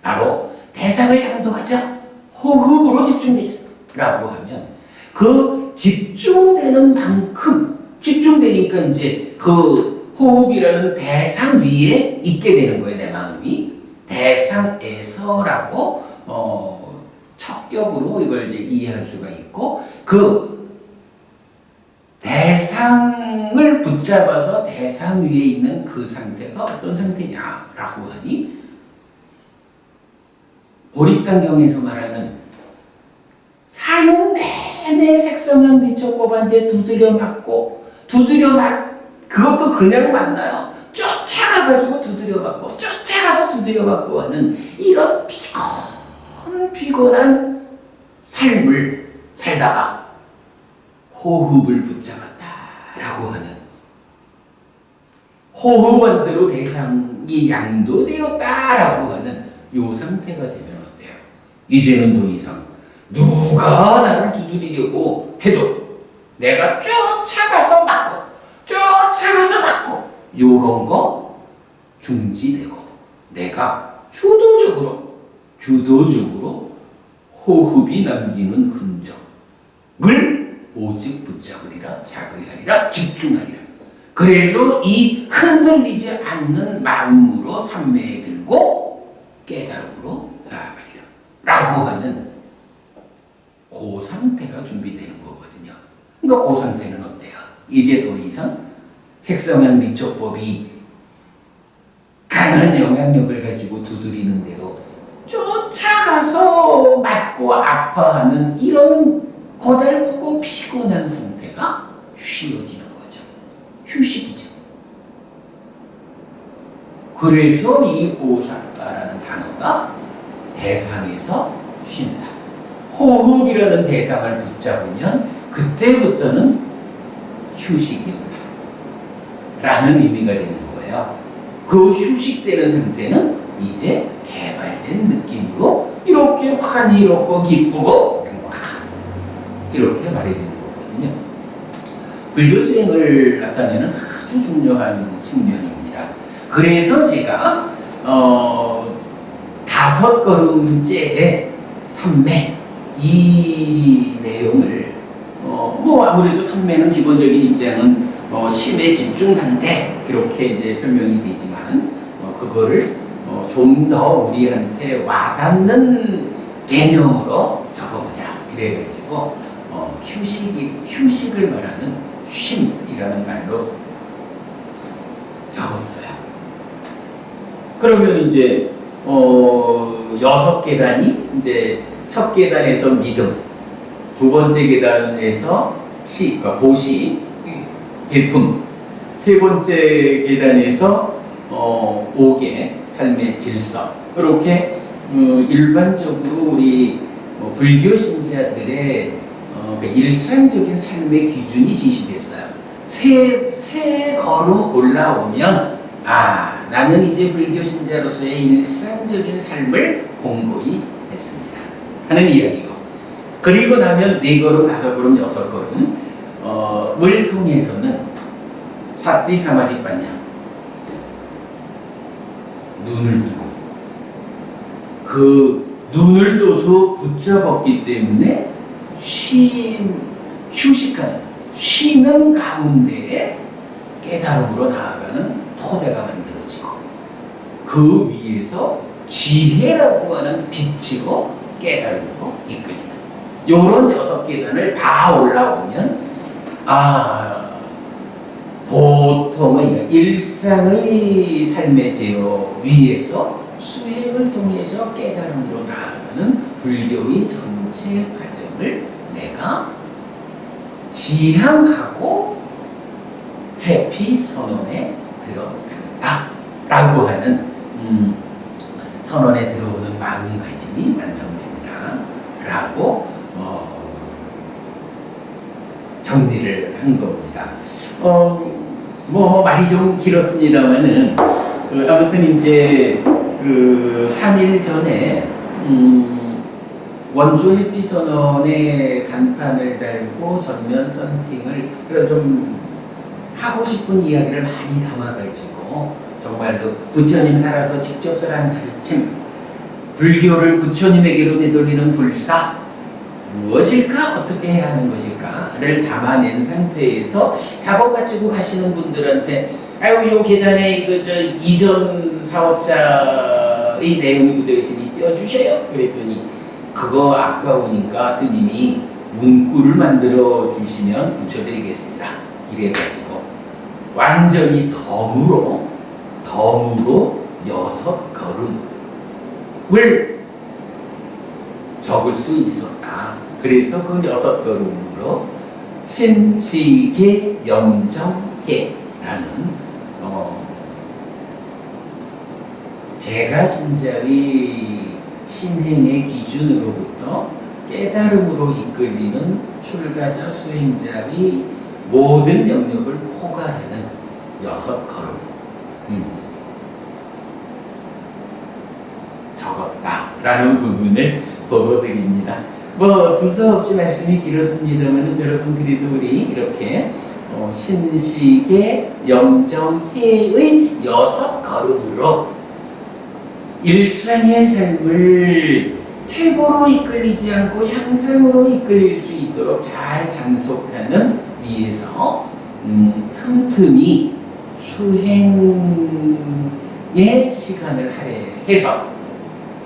[SPEAKER 1] 바로 대상을 양도하자, 호흡으로 집중되자라고 하면 그 집중되는 만큼 집중되니까 이제 그 호흡이라는 대상 위에 있게 되는 거예요. 내 마음이 대상에서라고 척격으로 이걸 이제 이해할 수가 있고, 그 대상을 붙잡아서 대상 위에 있는 그 상태가 어떤 상태냐라고 하니 보릿단경에서 말하는 사는 내내 색성한 미처법한테 두드려 맞고 그것도 그냥 맞나요? 쫓아가가지고 두드려 맞고 쫓아가서 두드려 맞고 하는 이런 피곤한 삶을 살 게다가 호흡을 붙잡았다라고 하는 호흡원대로 대상이 양도되었다라고 하는 요 상태가 되면 어때요? 이제는 더 이상 누가 나를 두드리려고 해도 내가 쫓아가서 맞고 요런 거 중지되고 내가 주도적으로 호흡이 남기는 흔적을 오직 붙잡으리라, 자극하리라, 집중하리라. 그래서 이 흔들리지 않는 마음으로 삼매에 들고 깨달음으로 나아가리라 라고 하는 그 상태가 준비되는 거거든요. 그러니까 그 상태는 어때요? 이제 더 이상 색성한 미처법이 강한 영향력을 가지고 두드리는 대로 쫓아가서 맞고 아파하는 이런 고달프고 피곤한 상태가 쉬워지는 거죠. 휴식이죠. 그래서 이 오사카라는 단어가 대상에서 쉰다. 호흡이라는 대상을 붙잡으면 그때부터는 휴식이 온다 라는 의미가 되는 거예요. 그 휴식되는 상태는 이제 개발된 느낌으로 이렇게 환희롭고 기쁘고 행복하다 이렇게 말해지는 거거든요. 불교 수행을 나타내는 아주 중요한 측면입니다. 그래서 제가 5걸음째의 삼매 이 내용을 뭐 아무래도 삼매는 기본적인 입장은 심의 집중 상태 이렇게 이제 설명이 되지만 그거를 좀 더 우리한테 와닿는 개념으로 적어보자 이래가지고 휴식을 말하는 쉼이라는 말로 적었어요. 그러면 이제 6계단이 이제 첫 계단에서 믿음, 두 번째 계단에서 그러니까 보시, 베품, 세 번째 계단에서 5개, 삶의 질서. 이렇게 일반적으로 우리 불교 신자들의 그 일상적인 삶의 기준이 제시됐어요. 세 걸음 올라오면 나는 이제 불교 신자로서의 일상적인 삶을 공고히 했습니다 하는 이야기고, 그리고 나면 4걸음, 5걸음, 6걸음을 통해서는 사띠 사마디 빠냐 눈을 뜨고 그 눈을 떠서 붙잡았기 때문에 휴식하는 쉬는 가운데에 깨달음으로 나아가는 토대가 만들어지고 그 위에서 지혜라고 하는 빛으로 깨달음으로 이끌리는 요런 6계단을 다 올라오면 보통의 일상의 삶의 제어 위에서 수행을 통해서 깨달음으로 나아가는 불교의 전체 과정을 내가 지향하고 해피 선언에 들어간다 라고 하는 선언에 들어오는 마음가짐이 완성된다 라고 정리를 한 겁니다. 말이 좀 길었습니다만은 아무튼 이제 3일 전에 원조 해피선언에 간판을 달고 전면 썬팅을 좀 하고 싶은 이야기를 많이 담아가지고 정말로 부처님 살아서 직접 설한 가르침, 불교를 부처님에게로 되돌리는 불사 무엇일까? 어떻게 해야 하는 것일까?를 담아낸 상태에서 작업 마치고 가시는 분들한테 요 계단에 이전 사업자의 내용이 묻어 있으니 떼어주셔요. 그랬더니 그거 아까우니까 스님이 문구를 만들어 주시면 붙여드리겠습니다. 이래가지고 완전히 덤으로 6걸음을 적을 수 있었다. 그래서 그 6걸음으로 신시계 염정해라는 제가 신자의 신행의 기준으로부터 깨달음으로 이끌리는 출가자 수행자의 모든 영역을 포괄하는 6걸음 적었다라는 부분을 보여드립니다. 뭐 두서없이 말씀이 길었습니다만 여러분 그래도 우리 이렇게 신식의 영정해의 6걸음으로 일상의 삶을 퇴보로 이끌리지 않고 향상으로 이끌릴 수 있도록 잘 단속하는 위에서 틈틈이 수행의 시간을 할애해서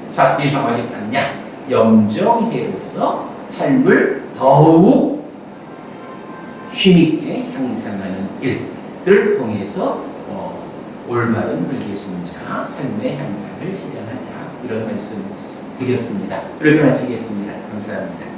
[SPEAKER 1] 사티사마지판냐 영정해로서 삶을 더욱 힘있게 향상하는 일을 통해서 올바른 불교신자 삶의 향상을 실현하자 이런 말씀 드렸습니다. 이렇게 마치겠습니다. 감사합니다.